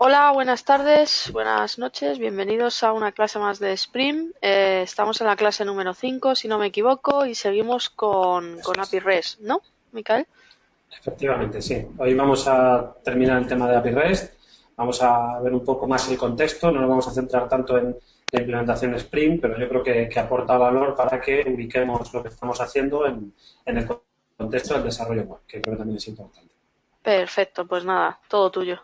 Hola, buenas tardes, buenas noches, bienvenidos a una clase más de Spring. Estamos en la clase número 5, si no me equivoco, y seguimos con Eso API es. REST, ¿no, Micael? Efectivamente, sí. Hoy vamos a terminar el tema de API REST. Vamos a ver un poco más el contexto. No nos vamos a centrar tanto en la implementación Spring, pero yo creo que aporta valor para que ubiquemos lo que estamos haciendo en el contexto del desarrollo web, que creo que también es importante. Perfecto, pues nada, todo tuyo.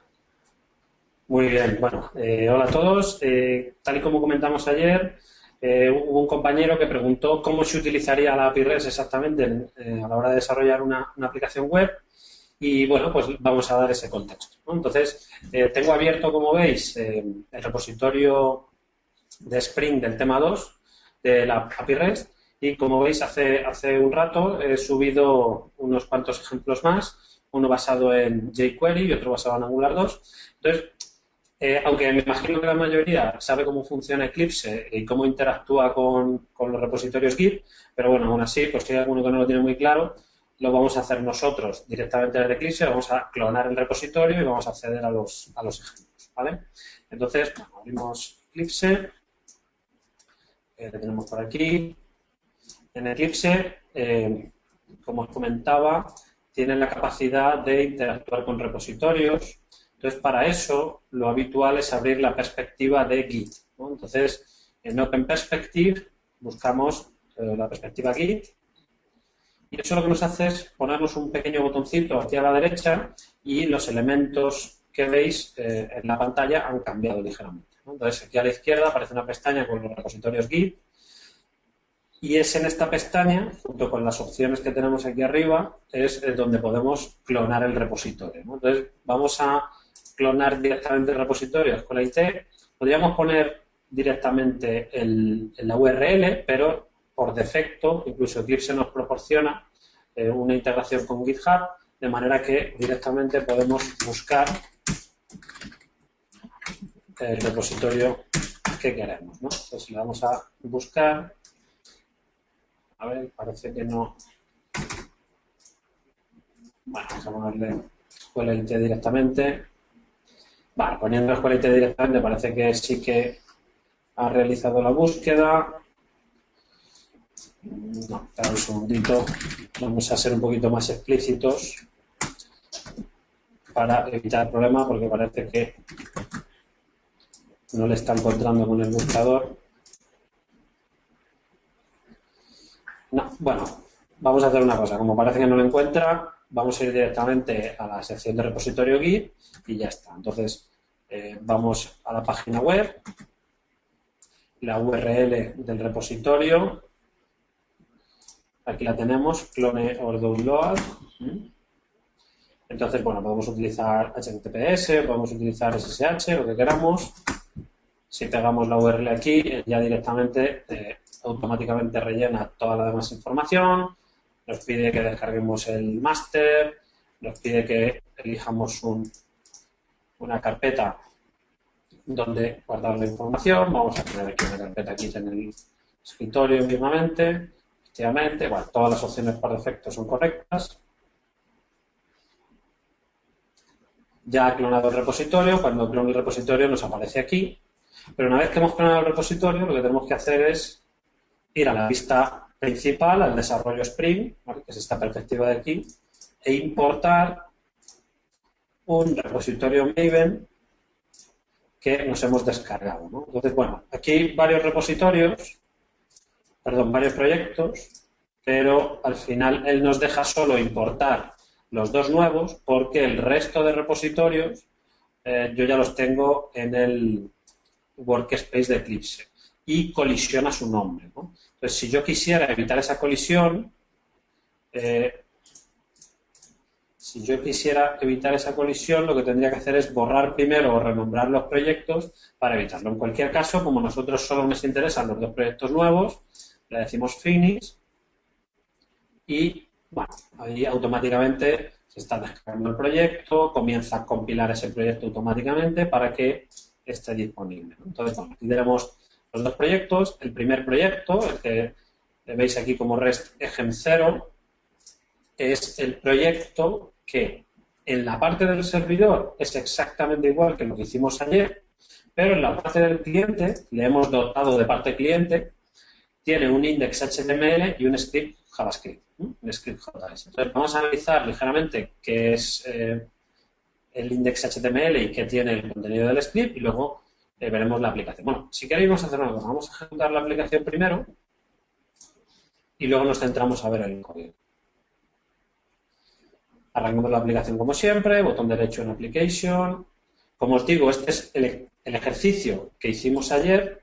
Muy bien, bueno, hola a todos. Tal y como comentamos ayer, hubo un compañero que preguntó cómo se utilizaría la API REST exactamente a la hora de desarrollar una aplicación web. Y bueno, pues vamos a dar ese contexto, ¿no? Entonces, tengo abierto, como veis, el repositorio de Spring del tema 2 de la API REST y como veis, hace un rato he subido unos cuantos ejemplos más, uno basado en jQuery y otro basado en Angular 2. Entonces, aunque me imagino que la mayoría sabe cómo funciona Eclipse y cómo interactúa con los repositorios Git, pero bueno, aún así, pues si hay alguno que no lo tiene muy claro, lo vamos a hacer nosotros directamente desde Eclipse, vamos a clonar el repositorio y vamos a acceder a los ejemplos, ¿vale? Entonces, bueno, abrimos Eclipse, que tenemos por aquí. En Eclipse, como os comentaba, tienen la capacidad de interactuar con repositorios. Entonces, para eso, lo habitual es abrir la perspectiva de Git, ¿no? Entonces, en Open Perspective buscamos la perspectiva Git y eso lo que nos hace es ponernos un pequeño botoncito aquí a la derecha y los elementos que veis en la pantalla han cambiado ligeramente, ¿no? Entonces, aquí a la izquierda aparece una pestaña con los repositorios Git y es en esta pestaña, junto con las opciones que tenemos aquí arriba, es donde podemos clonar el repositorio, ¿no? Entonces, vamos a clonar directamente el repositorio con la IT. Podríamos poner directamente la URL, pero por defecto, incluso Eclipse nos proporciona una integración con GitHub, de manera que directamente podemos buscar el repositorio que queremos, ¿no? Entonces, le vamos a buscar. A ver, parece que no. Bueno, vamos a ponerle escuela IT directamente. Vale, poniendo escuela IT directamente parece que sí que ha realizado la búsqueda. No, espera un segundito. Vamos a ser un poquito más explícitos para evitar el problema porque parece que no le está encontrando con el buscador. No, bueno, vamos a hacer una cosa. Como parece que no lo encuentra, vamos a ir directamente a la sección de repositorio Git y ya está. Entonces, vamos a la página web, la URL del repositorio, aquí la tenemos, clone or download. Entonces, bueno, podemos utilizar HTTPS, podemos utilizar SSH, lo que queramos. Si pegamos la URL aquí, ya directamente automáticamente rellena toda la demás información, nos pide que descarguemos el máster, nos pide que elijamos una carpeta donde guardar la información. Vamos a tener aquí una carpeta aquí en el escritorio mismamente. Efectivamente, bueno, todas las opciones por defecto son correctas. Ya ha clonado el repositorio. Cuando clone el repositorio nos aparece aquí. Pero una vez que hemos clonado el repositorio, lo que tenemos que hacer es ir a la vista principal, al desarrollo Spring, ¿vale?, que es esta perspectiva de aquí, e importar un repositorio Maven que nos hemos descargado, ¿no? Entonces, bueno, aquí hay varios repositorios, perdón, varios proyectos, pero al final él nos deja solo importar los dos nuevos porque el resto de repositorios yo ya los tengo en el workspace de Eclipse y colisiona su nombre, ¿no? Entonces, si yo quisiera evitar esa colisión, eh, lo que tendría que hacer es borrar primero o renombrar los proyectos para evitarlo. En cualquier caso, como a nosotros solo nos interesan los dos proyectos nuevos, le decimos finish y, bueno, ahí automáticamente se está descargando el proyecto, comienza a compilar ese proyecto automáticamente para que esté disponible, ¿no? Entonces, bueno, aquí tenemos los dos proyectos. El primer proyecto, el que veis aquí como REST Ejem 0, es el proyecto que en la parte del servidor es exactamente igual que lo que hicimos ayer, pero en la parte del cliente, le hemos dotado de parte cliente, tiene un index HTML y un script JavaScript, ¿no? Un script JS. Entonces, vamos a analizar ligeramente qué es el index HTML y qué tiene el contenido del script y luego veremos la aplicación. Bueno, si queréis vamos a hacer una cosa. Vamos a ejecutar la aplicación primero y luego nos centramos a ver el código. Arrancamos la aplicación como siempre, botón derecho en Application. Como os digo, este es el ejercicio que hicimos ayer.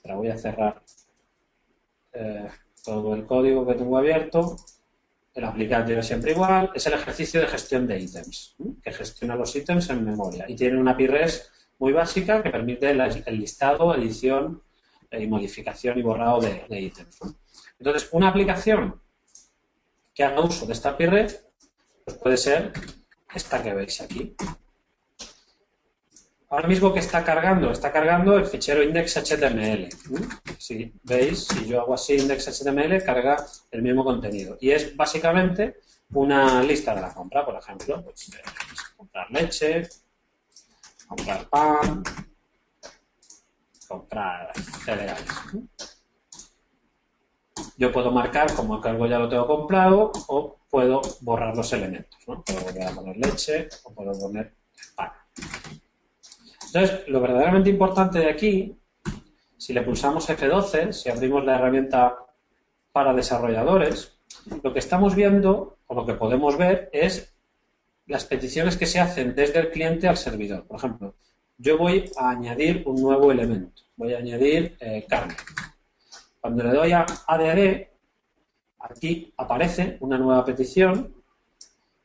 Ahora voy a cerrar todo el código que tengo abierto. El aplicativo es siempre igual. Es el ejercicio de gestión de ítems, que gestiona los ítems en memoria. Y tiene una API REST muy básica que permite el listado, edición y modificación y borrado de ítems. Entonces, una aplicación que haga uso de esta API REST pues puede ser esta que veis aquí. Ahora mismo que está cargando el fichero index.html. Si veis, si yo hago así index.html, carga el mismo contenido. Y es básicamente una lista de la compra, por ejemplo. Pues, comprar leche, comprar pan, comprar cereales. Yo puedo marcar como el cargo ya lo tengo comprado o puedo borrar los elementos, ¿no? Puedo volver a poner leche o puedo poner pan. Entonces, lo verdaderamente importante de aquí, si le pulsamos F12, si abrimos la herramienta para desarrolladores, lo que estamos viendo o lo que podemos ver es las peticiones que se hacen desde el cliente al servidor. Por ejemplo, yo voy a añadir un nuevo elemento. Voy a añadir carne. Cuando le doy a add, aquí aparece una nueva petición.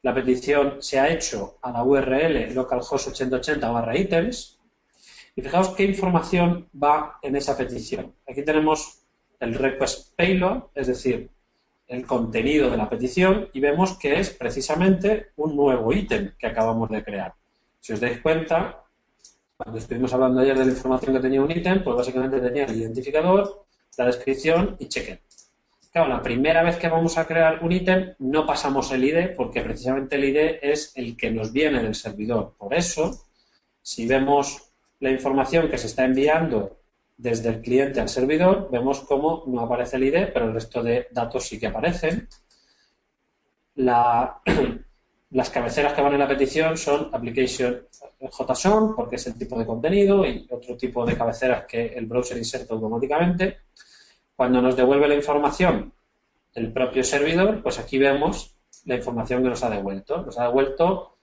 La petición se ha hecho a la URL localhost 8080/items. Y fijaos qué información va en esa petición. Aquí tenemos el request payload, es decir, el contenido de la petición, y vemos que es precisamente un nuevo ítem que acabamos de crear. Si os dais cuenta, cuando estuvimos hablando ayer de la información que tenía un ítem, pues básicamente tenía el identificador, la descripción y checker. Claro, la primera vez que vamos a crear un ítem no pasamos el ID porque precisamente el ID es el que nos viene del servidor. Por eso, si vemos la información que se está enviando desde el cliente al servidor, vemos cómo no aparece el ID, pero el resto de datos sí que aparecen. Las cabeceras que van en la petición son application JSON, porque es el tipo de contenido, y otro tipo de cabeceras que el browser inserta automáticamente. Cuando nos devuelve la información el propio servidor, pues aquí vemos la información que nos ha devuelto. Nos ha devuelto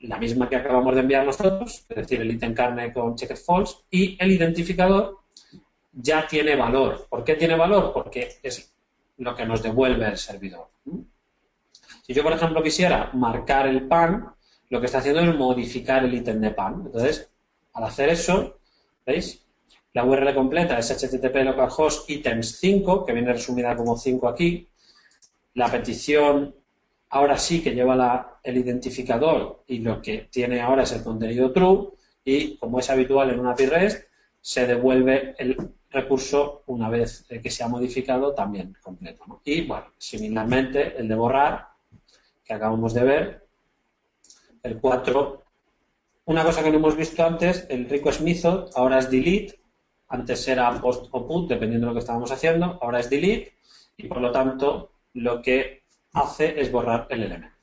la misma que acabamos de enviar nosotros, es decir, el ítem carne con checked false, y el identificador ya tiene valor. ¿Por qué tiene valor? Porque es lo que nos devuelve el servidor. Si yo, por ejemplo, quisiera marcar el pan, lo que está haciendo es modificar el ítem de pan. Entonces, al hacer eso, ¿veis? La URL completa es http localhost items 5, que viene resumida como 5 aquí. La petición ahora sí que lleva el identificador y lo que tiene ahora es el contenido true y, como es habitual en una API REST, se devuelve el recurso una vez que se ha modificado también completo, ¿no? Y, bueno, similarmente el de borrar, que acabamos de ver, el 4. Una cosa que no hemos visto antes, el request method ahora es delete, antes era post o put, dependiendo de lo que estábamos haciendo, ahora es delete y, por lo tanto, lo que hace es borrar el elemento.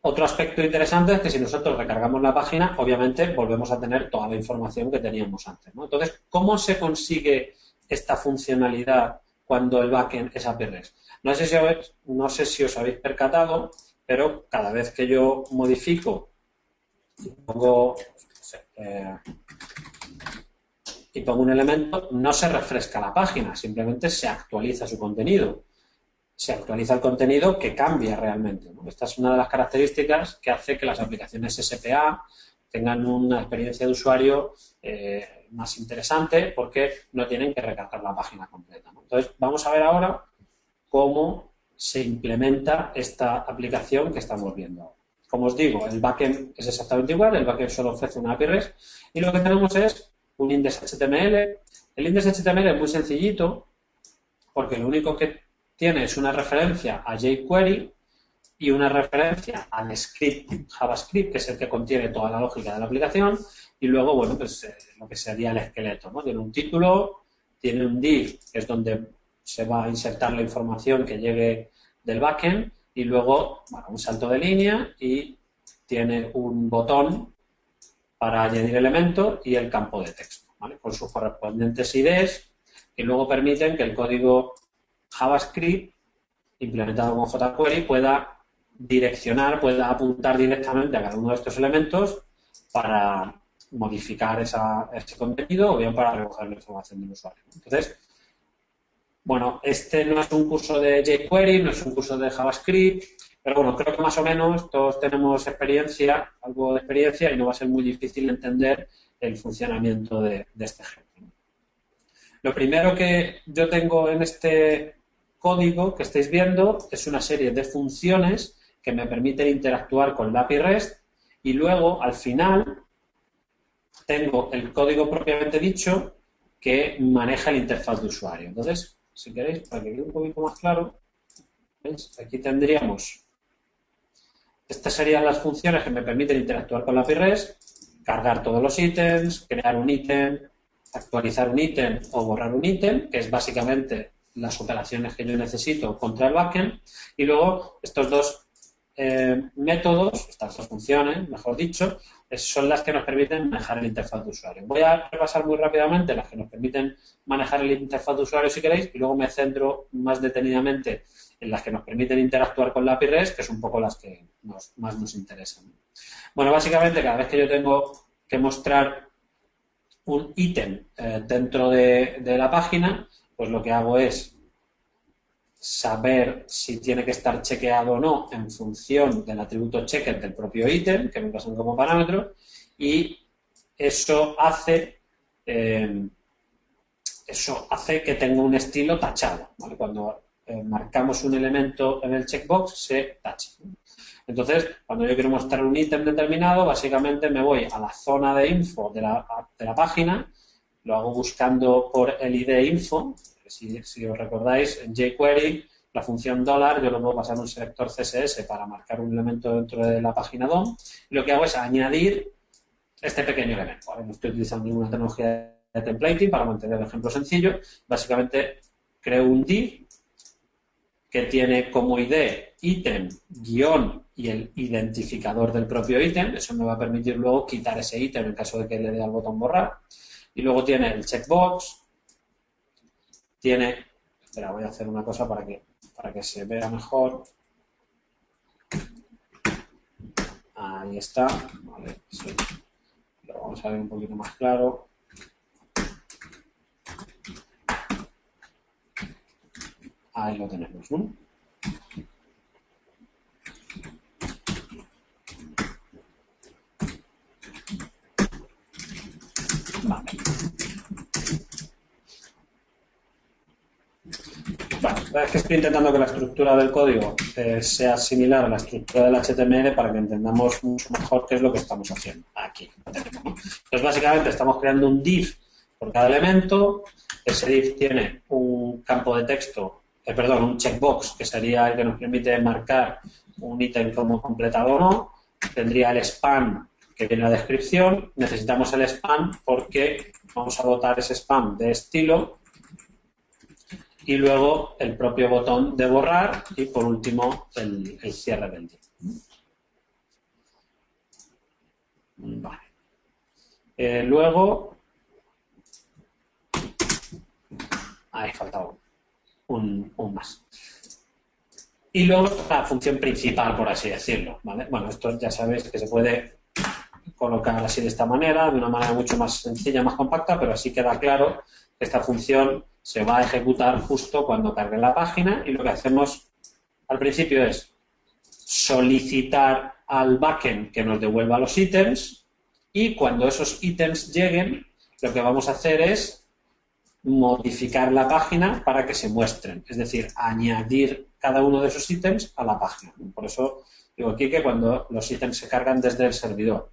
Otro aspecto interesante es que si nosotros recargamos la página, obviamente volvemos a tener toda la información que teníamos antes, ¿no? Entonces, ¿cómo se consigue esta funcionalidad cuando el backend es API REST? No sé si os habéis percatado, pero cada vez que yo modifico y pongo un elemento, no se refresca la página, simplemente se actualiza su contenido. Se actualiza el contenido que cambia realmente, ¿no? Esta es una de las características que hace que las aplicaciones SPA tengan una experiencia de usuario más interesante porque no tienen que recargar la página completa, ¿no? Entonces, vamos a ver ahora cómo se implementa esta aplicación que estamos viendo. Como os digo, el backend es exactamente igual, el backend solo ofrece una API REST y lo que tenemos es un index.html. El index.html es muy sencillito porque lo único que tiene es una referencia a jQuery y una referencia al script JavaScript, que es el que contiene toda la lógica de la aplicación, y luego, bueno, pues lo que sería el esqueleto, ¿no? Tiene un título, tiene un div, que es donde se va a insertar la información que llegue del backend, y luego, bueno, un salto de línea y tiene un botón para añadir elementos y el campo de texto, ¿vale? Con sus correspondientes IDs, que luego permiten que el código JavaScript implementado con jQuery pueda direccionar, pueda apuntar directamente a cada uno de estos elementos para modificar ese contenido o bien para recoger la información del usuario. Entonces, bueno, este no es un curso de jQuery, no es un curso de JavaScript, pero bueno, creo que más o menos todos tenemos experiencia, algo de experiencia, y no va a ser muy difícil entender el funcionamiento de este ejemplo. Lo primero que yo tengo en este código que estáis viendo es una serie de funciones que me permiten interactuar con la API REST, y luego, al final, tengo el código propiamente dicho que maneja la interfaz de usuario. Entonces, si queréis, para que quede un poquito más claro, ¿veis? Aquí tendríamos, estas serían las funciones que me permiten interactuar con la API REST, cargar todos los ítems, crear un ítem, actualizar un ítem o borrar un ítem, que es básicamente las operaciones que yo necesito contra el backend, y luego estos dos métodos, estas dos funciones, mejor dicho, son las que nos permiten manejar el interfaz de usuario. Voy a repasar muy rápidamente las que nos permiten manejar el interfaz de usuario si queréis, y luego me centro más detenidamente en las que nos permiten interactuar con la API REST, que son un poco las que más nos interesan. Bueno, básicamente cada vez que yo tengo que mostrar un ítem dentro de la página, pues lo que hago es saber si tiene que estar chequeado o no en función del atributo checked del propio ítem, que me pasan como parámetro, y eso hace que tenga un estilo tachado, ¿vale? Cuando marcamos un elemento en el checkbox, se tacha. Entonces, cuando yo quiero mostrar un ítem determinado, básicamente me voy a la zona de info de la página, lo hago buscando por el ID info. Si os recordáis, en jQuery, la función $, yo lo puedo pasar a un selector CSS para marcar un elemento dentro de la página DOM. Y lo que hago es añadir este pequeño elemento. ¿Vale? No estoy utilizando ninguna tecnología de templating para mantener el ejemplo sencillo. Básicamente, creo un div que tiene como ID ítem, guión y el identificador del propio ítem. Eso me va a permitir luego quitar ese ítem en caso de que le dé al botón borrar. Y luego tiene el checkbox. Espera, voy a hacer una cosa para que se vea mejor. Ahí está. Vale, sí. Lo vamos a ver un poquito más claro. Ahí lo tenemos, ¿no? Vale. Bueno, la verdad es que estoy intentando que la estructura del código sea similar a la estructura del HTML para que entendamos mucho mejor qué es lo que estamos haciendo aquí. Entonces, básicamente estamos creando un div por cada elemento. Ese div tiene un campo de texto, un checkbox, que sería el que nos permite marcar un ítem como completado o no. Tendría el spam, que tiene la descripción. Necesitamos el spam porque vamos a dotar ese spam de estilo. Y luego el propio botón de borrar y, por último, el cierre del div. Vale. Luego, ahí faltaba un más. Y luego la función principal, por así decirlo, ¿vale? Bueno, esto ya sabéis que se puede colocar así de esta manera, de una manera mucho más sencilla, más compacta, pero así queda claro que esta función se va a ejecutar justo cuando cargue la página, y lo que hacemos al principio es solicitar al backend que nos devuelva los ítems, y cuando esos ítems lleguen, lo que vamos a hacer es modificar la página para que se muestren, es decir, añadir cada uno de esos ítems a la página. Por eso digo aquí que cuando los ítems se cargan desde el servidor.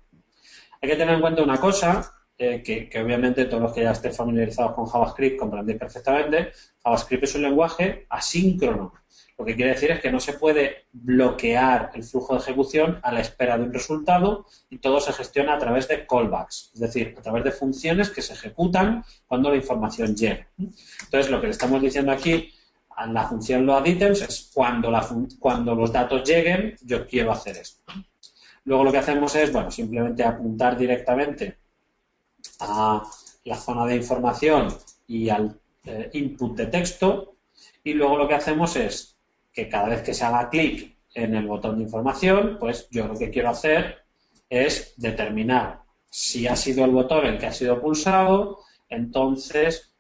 Hay que tener en cuenta una cosa, que obviamente todos los que ya estén familiarizados con JavaScript comprendéis perfectamente. JavaScript es un lenguaje asíncrono. Lo que quiere decir es que no se puede bloquear el flujo de ejecución a la espera de un resultado y todo se gestiona a través de callbacks, es decir, a través de funciones que se ejecutan cuando la información llegue. Entonces, lo que le estamos diciendo aquí a la función loadItems es cuando los datos lleguen, yo quiero hacer esto. Luego lo que hacemos es, bueno, simplemente apuntar directamente a la zona de información y al input de texto, y luego lo que hacemos es que cada vez que se haga clic en el botón de información, pues yo lo que quiero hacer es determinar si ha sido el botón el que ha sido pulsado. Entonces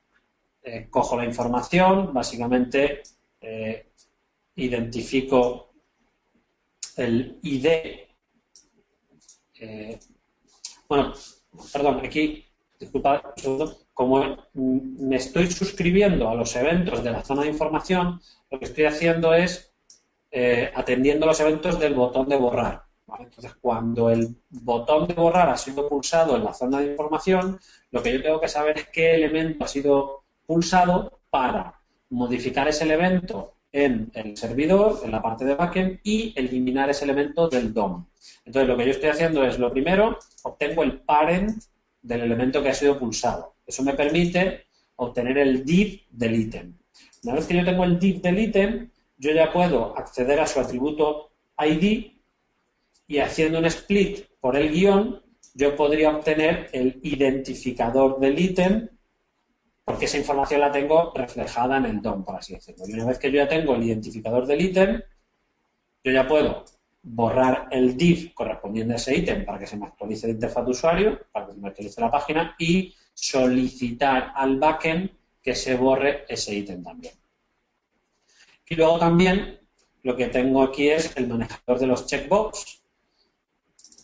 cojo la información, básicamente identifico el ID. Bueno, perdón, aquí, disculpad un segundo, como me estoy suscribiendo a los eventos de la zona de información, lo que estoy haciendo es atendiendo los eventos del botón de borrar, ¿vale? Entonces, cuando el botón de borrar ha sido pulsado en la zona de información, lo que yo tengo que saber es qué elemento ha sido pulsado para modificar ese elemento en el servidor, en la parte de backend, y eliminar ese elemento del DOM. Entonces, lo que yo estoy haciendo es, lo primero, obtengo el parent del elemento que ha sido pulsado. Eso me permite obtener el div del ítem. Una vez que yo tengo el div del ítem, yo ya puedo acceder a su atributo ID y haciendo un split por el guión, yo podría obtener el identificador del ítem, porque esa información la tengo reflejada en el DOM, por así decirlo. Y una vez que yo ya tengo el identificador del ítem, yo ya puedo borrar el div correspondiente a ese ítem para que se me actualice la interfaz de usuario, para que se me actualice la página, y solicitar al backend que se borre ese ítem también. Y luego también lo que tengo aquí es el manejador de los checkbox.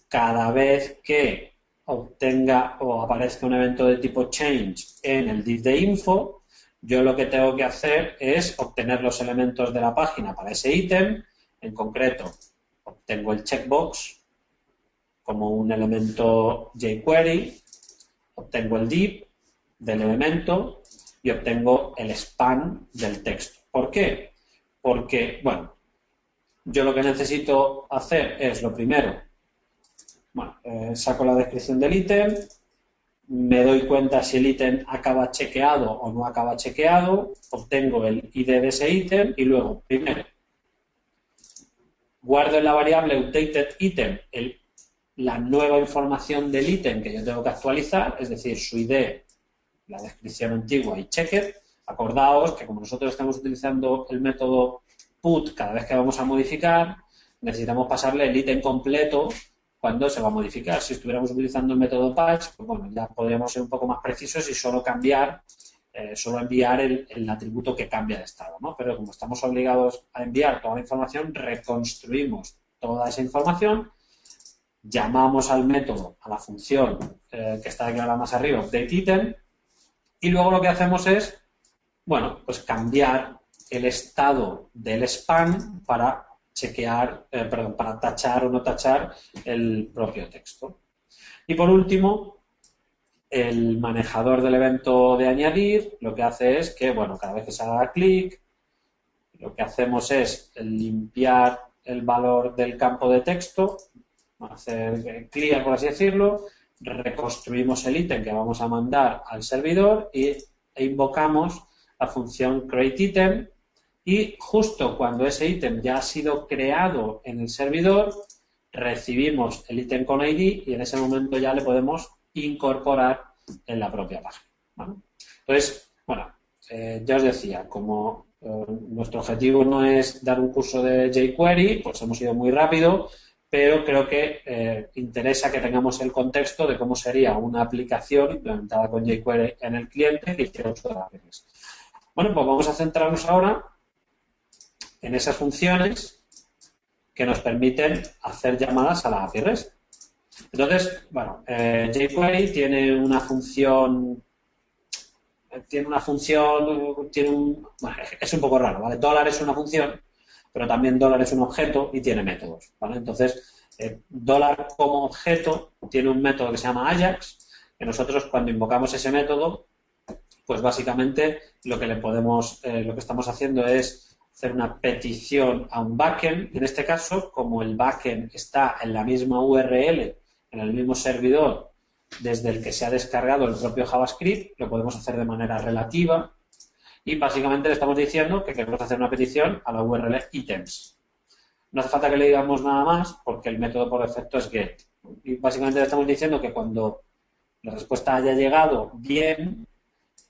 Cada vez que obtenga o aparezca un evento de tipo change en el div de info, yo lo que tengo que hacer es obtener los elementos de la página para ese ítem. En concreto, obtengo el checkbox como un elemento jQuery, obtengo el div del elemento y obtengo el span del texto. ¿Por qué? Porque, bueno, yo lo que necesito hacer es, lo primero, bueno, saco la descripción del ítem, me doy cuenta si el ítem acaba chequeado o no acaba chequeado, obtengo el ID de ese ítem y luego, primero, guardo en la variable updatedItem la nueva información del ítem que yo tengo que actualizar, es decir, su ID, la descripción antigua y checked. Acordaos que como nosotros estamos utilizando el método put cada vez que vamos a modificar, necesitamos pasarle el ítem completo cuando se va a modificar. Si estuviéramos utilizando el método patch, pues bueno, ya podríamos ser un poco más precisos y solo enviar el atributo que cambia de estado, ¿no? Pero como estamos obligados a enviar toda la información, reconstruimos toda esa información, llamamos al método, a la función que está declarada más arriba, updateItem, y luego lo que hacemos es, bueno, pues cambiar el estado del span para chequear, para tachar o no tachar el propio texto. Y por último, el manejador del evento de añadir lo que hace es que, bueno, cada vez que se haga clic, lo que hacemos es limpiar el valor del campo de texto, hacer clear, por así decirlo, reconstruimos el ítem que vamos a mandar al servidor e invocamos la función createItem, y justo cuando ese ítem ya ha sido creado en el servidor, recibimos el ítem con ID y en ese momento ya le podemos incorporar en la propia página, ¿vale? Entonces, bueno, ya os decía, como nuestro objetivo no es dar un curso de jQuery, pues hemos ido muy rápido, pero creo que interesa que tengamos el contexto de cómo sería una aplicación implementada con jQuery en el cliente que hiciera uso de APIs. Bueno, pues vamos a centrarnos ahora en esas funciones que nos permiten hacer llamadas a la API REST. Entonces, bueno, jQuery tiene una función, bueno, es un poco raro, ¿vale? $$ es una función, pero también $$ es un objeto y tiene métodos, ¿vale? Entonces, $$ como objeto tiene un método que se llama Ajax, que nosotros cuando invocamos ese método, pues básicamente lo que estamos haciendo es hacer una petición a un backend. En este caso, como el backend está en la misma URL, en el mismo servidor desde el que se ha descargado el propio JavaScript, lo podemos hacer de manera relativa y básicamente le estamos diciendo que queremos hacer una petición a la URL items. No hace falta que le digamos nada más porque el método por defecto es get. Y básicamente le estamos diciendo que cuando la respuesta haya llegado bien,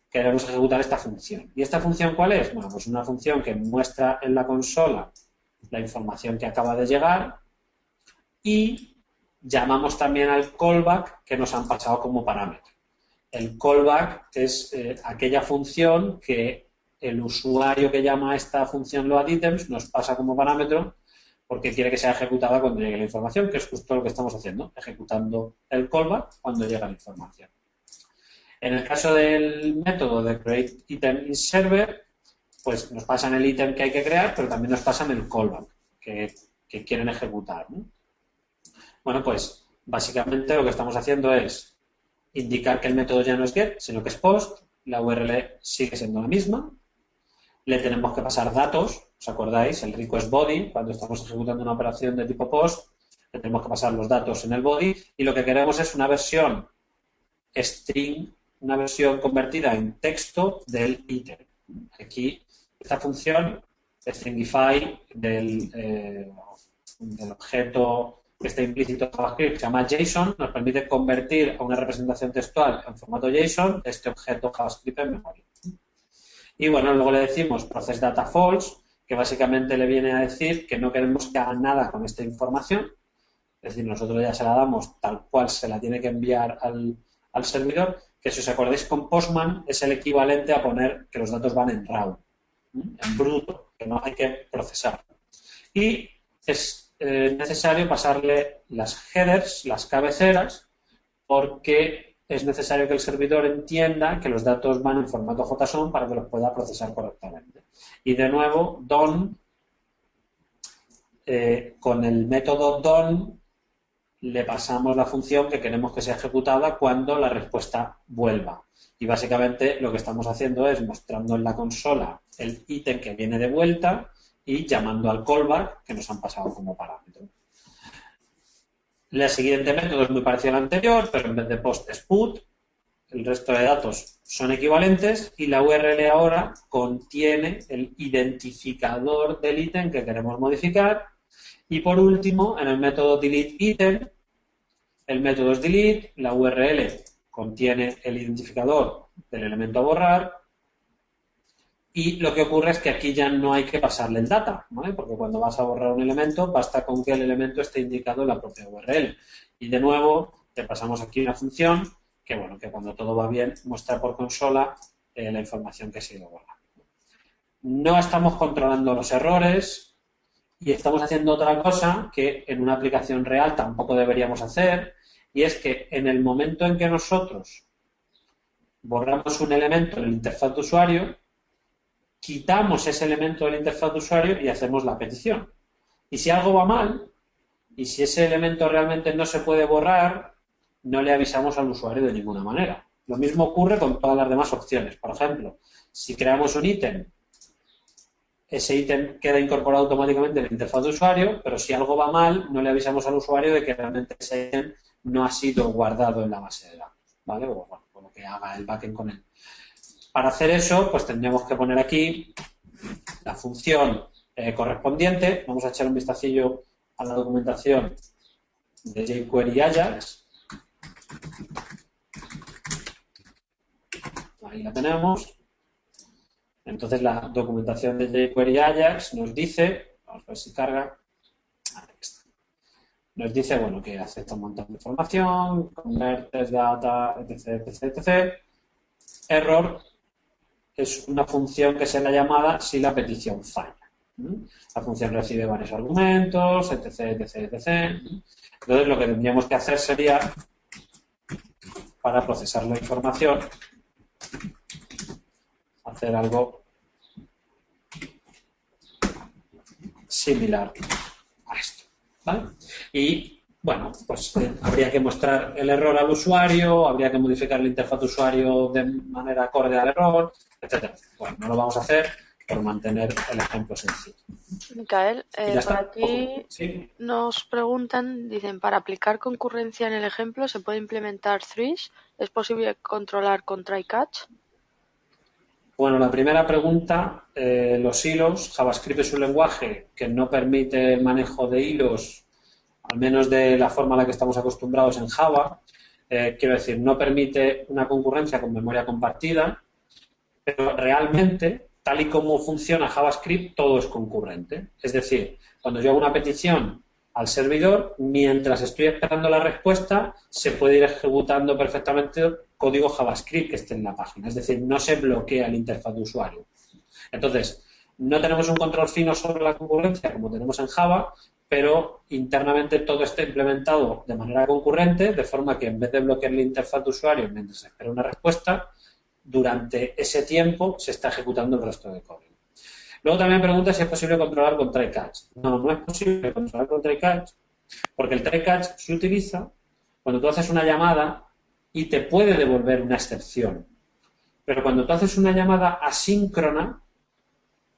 queremos ejecutar esta función. ¿Y esta función cuál es? Bueno, pues una función que muestra en la consola la información que acaba de llegar y llamamos también al callback que nos han pasado como parámetro. El callback es aquella función que el usuario que llama a esta función loadItems nos pasa como parámetro porque quiere que sea ejecutada cuando llegue la información, que es justo lo que estamos haciendo, ejecutando el callback cuando llega la información. En el caso del método de createItemInServer, pues nos pasan el ítem que hay que crear, pero también nos pasan el callback que quieren ejecutar, ¿no? Bueno, pues básicamente lo que estamos haciendo es indicar que el método ya no es get, sino que es post, la URL sigue siendo la misma, le tenemos que pasar datos, ¿os acordáis? El request body, cuando estamos ejecutando una operación de tipo post, le tenemos que pasar los datos en el body y lo que queremos es una versión string, una versión convertida en texto del ítem. Aquí, esta función, stringify del objeto que está implícito en JavaScript, que se llama JSON, nos permite convertir a una representación textual en formato JSON este objeto JavaScript en memoria. Y bueno, luego le decimos process data false, que básicamente le viene a decir que no queremos que hagan nada con esta información. Es decir, nosotros ya se la damos tal cual se la tiene que enviar al servidor, que si os acordáis con Postman es el equivalente a poner que los datos van en raw, en bruto, que no hay que procesar. Y es necesario pasarle las headers, las cabeceras, porque es necesario que el servidor entienda que los datos van en formato JSON para que los pueda procesar correctamente. Y de nuevo, done, con el método done le pasamos la función que queremos que sea ejecutada cuando la respuesta vuelva. Y básicamente lo que estamos haciendo es mostrando en la consola el ítem que viene de vuelta y llamando al callback que nos han pasado como parámetro. El siguiente método es muy parecido al anterior, pero en vez de post es put. El resto de datos son equivalentes y la URL ahora contiene el identificador del ítem que queremos modificar. Y por último, en el método deleteItem, el método es delete, la URL contiene el identificador del elemento a borrar y lo que ocurre es que aquí ya no hay que pasarle el data, ¿vale? Porque cuando vas a borrar un elemento basta con que el elemento esté indicado en la propia URL. Y de nuevo te pasamos aquí una función que, bueno, que cuando todo va bien muestra por consola la información que se ha ido borrando. No estamos controlando los errores y estamos haciendo otra cosa que en una aplicación real tampoco deberíamos hacer, y es que en el momento en que nosotros borramos un elemento en la interfaz de usuario, quitamos ese elemento de la interfaz de usuario y hacemos la petición. Y si algo va mal, y si ese elemento realmente no se puede borrar, no le avisamos al usuario de ninguna manera. Lo mismo ocurre con todas las demás opciones. Por ejemplo, si creamos un ítem, ese ítem queda incorporado automáticamente en la interfaz de usuario, pero si algo va mal, no le avisamos al usuario de que realmente ese ítem no ha sido guardado en la base de datos, ¿vale? O bueno, con lo que haga el backend con él. Para hacer eso, pues tendríamos que poner aquí la función correspondiente. Vamos a echar un vistacillo a la documentación de jQuery Ajax. Ahí la tenemos. Entonces la documentación de jQuery Ajax nos dice, vamos a ver si carga, ahí está. Nos dice, bueno, que acepta un montón de información, convertes data, etc, etc, etc. Error es una función que será llamada si la petición falla. La función recibe varios argumentos, etc, etc, etc. Entonces lo que tendríamos que hacer sería, para procesar la información, hacer algo similar a esto, ¿vale? Y, bueno, pues habría que mostrar el error al usuario, habría que modificar la interfaz de usuario de manera acorde al error, etcétera. Bueno, no lo vamos a hacer, por mantener el ejemplo sencillo. Micael, Y ya por está. aquí Sí. nos preguntan, dicen, para aplicar concurrencia en el ejemplo, ¿se puede implementar threes? ¿Es posible controlar con try catch? Bueno, la primera pregunta, los hilos, JavaScript es un lenguaje que no permite el manejo de hilos, al menos de la forma a la que estamos acostumbrados en Java. Quiero decir, no permite una concurrencia con memoria compartida, pero realmente, tal y como funciona JavaScript, todo es concurrente. Es decir, cuando yo hago una petición al servidor, mientras estoy esperando la respuesta, se puede ir ejecutando perfectamente el código JavaScript que esté en la página. Es decir, no se bloquea la interfaz de usuario. Entonces, no tenemos un control fino sobre la concurrencia como tenemos en Java, pero internamente todo está implementado de manera concurrente, de forma que en vez de bloquear la interfaz de usuario mientras se espera una respuesta, durante ese tiempo se está ejecutando el resto del código. Luego también pregunta si es posible controlar con try catch. No, no es posible controlar con try catch, porque el try catch se utiliza cuando tú haces una llamada y te puede devolver una excepción. Pero cuando tú haces una llamada asíncrona,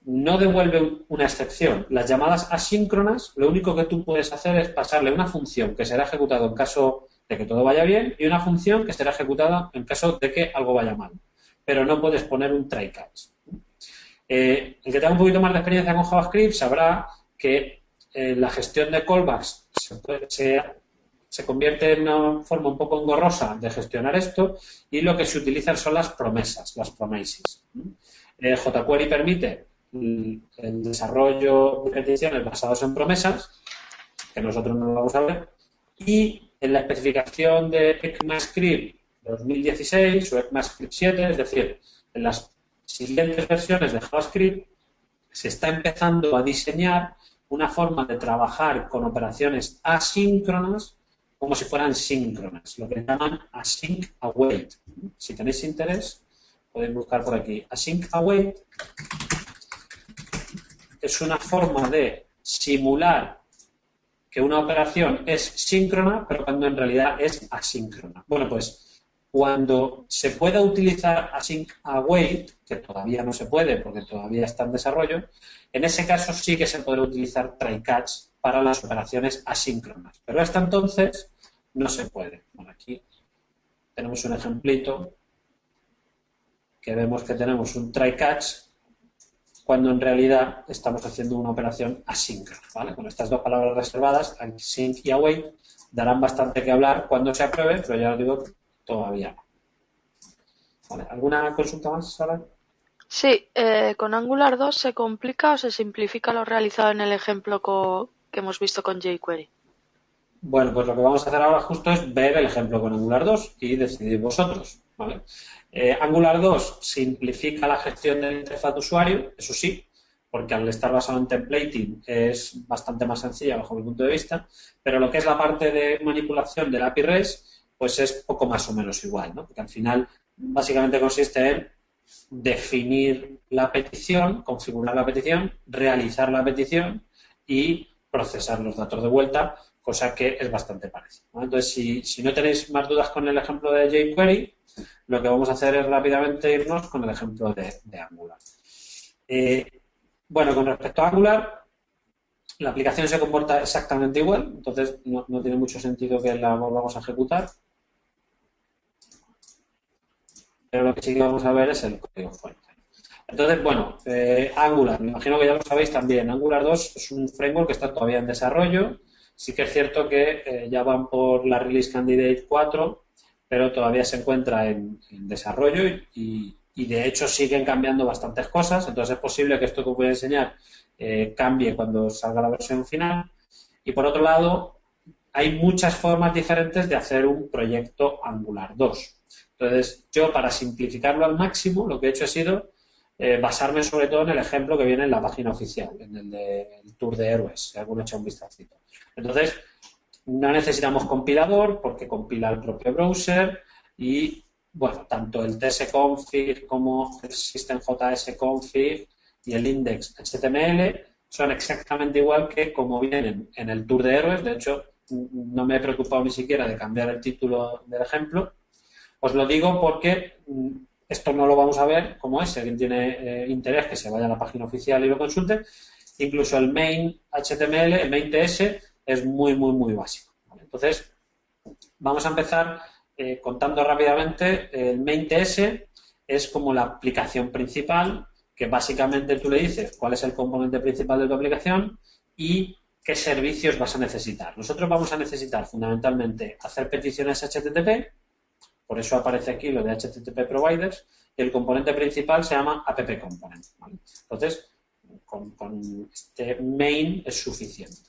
no devuelve una excepción. Las llamadas asíncronas, lo único que tú puedes hacer es pasarle una función que será ejecutada en caso de que todo vaya bien y una función que será ejecutada en caso de que algo vaya mal. Pero no puedes poner un try catch. El que tenga un poquito más de experiencia con JavaScript sabrá que la gestión de callbacks se convierte en una forma un poco engorrosa de gestionar esto y lo que se utilizan son las promesas, las promises. jQuery permite el desarrollo de peticiones basados en promesas, que nosotros no lo vamos a ver, y en la especificación de ECMAScript 2016 o ECMAScript 7, es decir, en las siguientes versiones de JavaScript, se está empezando a diseñar una forma de trabajar con operaciones asíncronas como si fueran síncronas, lo que llaman async await. Si tenéis interés, podéis buscar por aquí. Async await es una forma de simular que una operación es síncrona, pero cuando en realidad es asíncrona. Bueno, pues cuando se pueda utilizar async await, que todavía no se puede porque todavía está en desarrollo, en ese caso sí que se podrá utilizar try catch para las operaciones asíncronas. Pero hasta entonces no se puede. Bueno, aquí tenemos un ejemplito que vemos que tenemos un try catch cuando en realidad estamos haciendo una operación asíncrona, ¿vale? Con estas dos palabras reservadas, async y await, darán bastante que hablar cuando se apruebe, pero ya os digo, todavía no. ¿Vale? ¿Alguna consulta más, Sara? Sí, ¿con Angular 2 se complica o se simplifica lo realizado en el ejemplo que hemos visto con jQuery? Bueno, pues lo que vamos a hacer ahora justo es ver el ejemplo con Angular 2 y decidir vosotros, ¿vale? Angular 2 simplifica la gestión de la interfaz de usuario, eso sí, porque al estar basado en templating es bastante más sencilla bajo mi punto de vista, pero lo que es la parte de manipulación del API REST, pues es poco más o menos igual, ¿no? Porque al final básicamente consiste en definir la petición, configurar la petición, realizar la petición y procesar los datos de vuelta, cosa que es bastante parecido, ¿no? Entonces, si no tenéis más dudas con el ejemplo de jQuery, lo que vamos a hacer es rápidamente irnos con el ejemplo de Angular. Bueno, con respecto a Angular, la aplicación se comporta exactamente igual, entonces no tiene mucho sentido que la volvamos a ejecutar. Pero lo que sí que vamos a ver es el código fuente. Entonces, bueno, Angular, me imagino que ya lo sabéis también. Angular 2 es un framework que está todavía en desarrollo. Sí que es cierto que ya van por la Release Candidate 4, pero todavía se encuentra en desarrollo y de hecho siguen cambiando bastantes cosas. Entonces es posible que esto que os voy a enseñar cambie cuando salga la versión final. Y por otro lado, hay muchas formas diferentes de hacer un proyecto Angular 2. Entonces, yo para simplificarlo al máximo, lo que he hecho ha sido basarme sobre todo en el ejemplo que viene en la página oficial, en el del Tour de Héroes, si alguno echa un vistacito. Entonces, no necesitamos compilador porque compila el propio browser y, bueno, tanto el tsconfig como el systemjsconfig y el index.html son exactamente igual que como vienen en el Tour de Héroes. De hecho, no me he preocupado ni siquiera de cambiar el título del ejemplo. Os lo digo porque Esto no lo vamos a ver como es. Si alguien tiene interés, que se vaya a la página oficial y lo consulte. Incluso el main HTML, el main TS, es muy, muy, muy básico. ¿Vale? Entonces, vamos a empezar contando rápidamente. El main TS es como la aplicación principal, que básicamente tú le dices cuál es el componente principal de tu aplicación y qué servicios vas a necesitar. Nosotros vamos a necesitar fundamentalmente hacer peticiones HTTP, por eso aparece aquí lo de HTTP Providers, y el componente principal se llama app component. ¿Vale? Entonces, con este main es suficiente.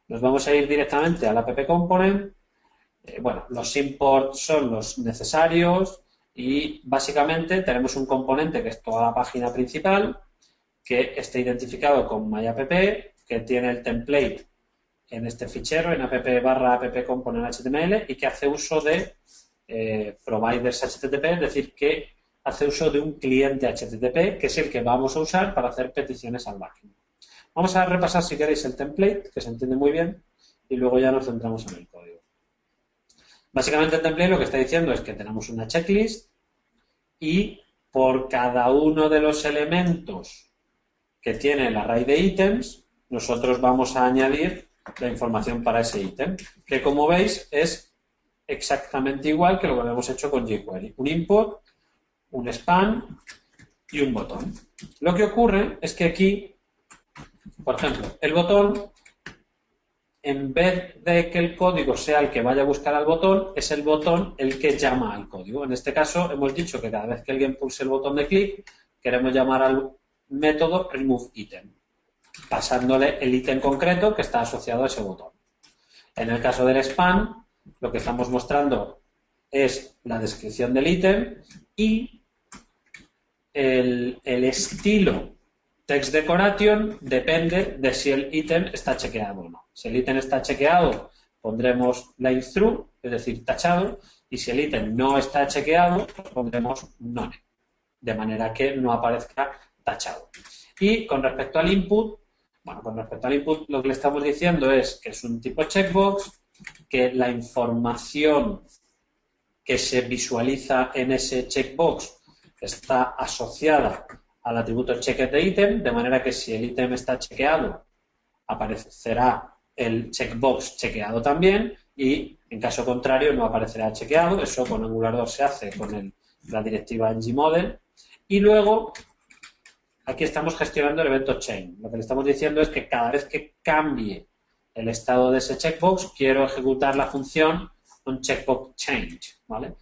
Nos vamos a ir directamente al app component. Bueno, los imports son los necesarios y básicamente tenemos un componente que es toda la página principal, que está identificado con myapp, que tiene el template en este fichero, en app component HTML, y que hace uso de providers HTTP, es decir, que hace uso de un cliente HTTP, que es el que vamos a usar para hacer peticiones al backend. Vamos a repasar, si queréis, el template, que se entiende muy bien, y luego ya nos centramos en el código. Básicamente el template lo que está diciendo es que tenemos una checklist y por cada uno de los elementos que tiene el array de ítems, nosotros vamos a añadir la información para ese ítem, que como veis es exactamente igual que lo que habíamos hecho con jQuery. Un input, un span y un botón. Lo que ocurre es que aquí, por ejemplo, el botón, en vez de que el código sea el que vaya a buscar al botón, es el botón el que llama al código. En este caso, hemos dicho que cada vez que alguien pulse el botón de clic, queremos llamar al método removeItem, pasándole el ítem concreto que está asociado a ese botón. En el caso del span, lo que estamos mostrando es la descripción del ítem y el estilo text decoration depende de si el ítem está chequeado o no. Si el ítem está chequeado, pondremos line through, es decir, tachado, y si el ítem no está chequeado, pondremos none, de manera que no aparezca tachado. Y con respecto al input, bueno, con respecto al input, lo que le estamos diciendo es que es un tipo checkbox, que la información que se visualiza en ese checkbox está asociada al atributo checked de ítem, de manera que si el ítem está chequeado, aparecerá el checkbox chequeado también y en caso contrario no aparecerá chequeado. Eso con Angular 2 se hace con la directiva ngModel. Y luego aquí estamos gestionando el evento chain. Lo que le estamos diciendo es que cada vez que cambie el estado de ese checkbox, quiero ejecutar la función onCheckboxChange, ¿vale?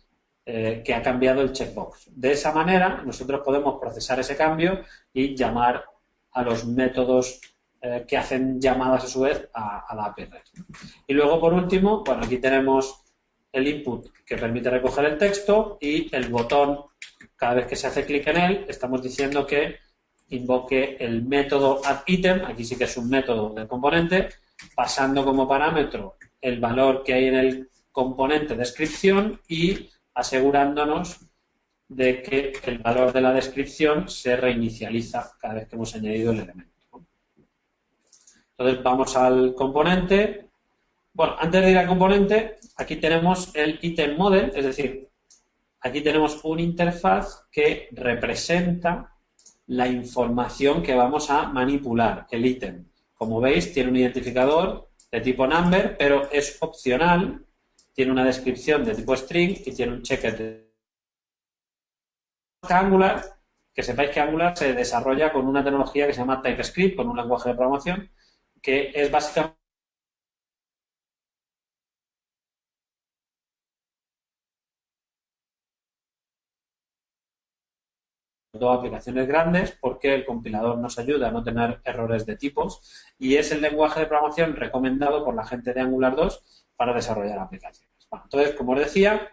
Que ha cambiado el checkbox. De esa manera, nosotros podemos procesar ese cambio y llamar a los métodos que hacen llamadas a su vez a la API REST. Y luego, por último, bueno, aquí tenemos el input que permite recoger el texto y el botón, cada vez que se hace clic en él, estamos diciendo que invoque el método addItem, aquí sí que es un método del componente, pasando como parámetro el valor que hay en el componente descripción y asegurándonos de que el valor de la descripción se reinicializa cada vez que hemos añadido el elemento. Entonces vamos al componente. Bueno, antes de ir al componente, aquí tenemos el item model, es decir, aquí tenemos una interfaz que representa la información que vamos a manipular, el ítem. Como veis, tiene un identificador de tipo number, pero es opcional, tiene una descripción de tipo string y tiene un checker de Angular, que sepáis que Angular se desarrolla con una tecnología que se llama TypeScript, con un lenguaje de programación, que es básicamente dos aplicaciones grandes porque el compilador nos ayuda a no tener errores de tipos y es el lenguaje de programación recomendado por la gente de Angular 2 para desarrollar aplicaciones. Bueno, entonces, como os decía,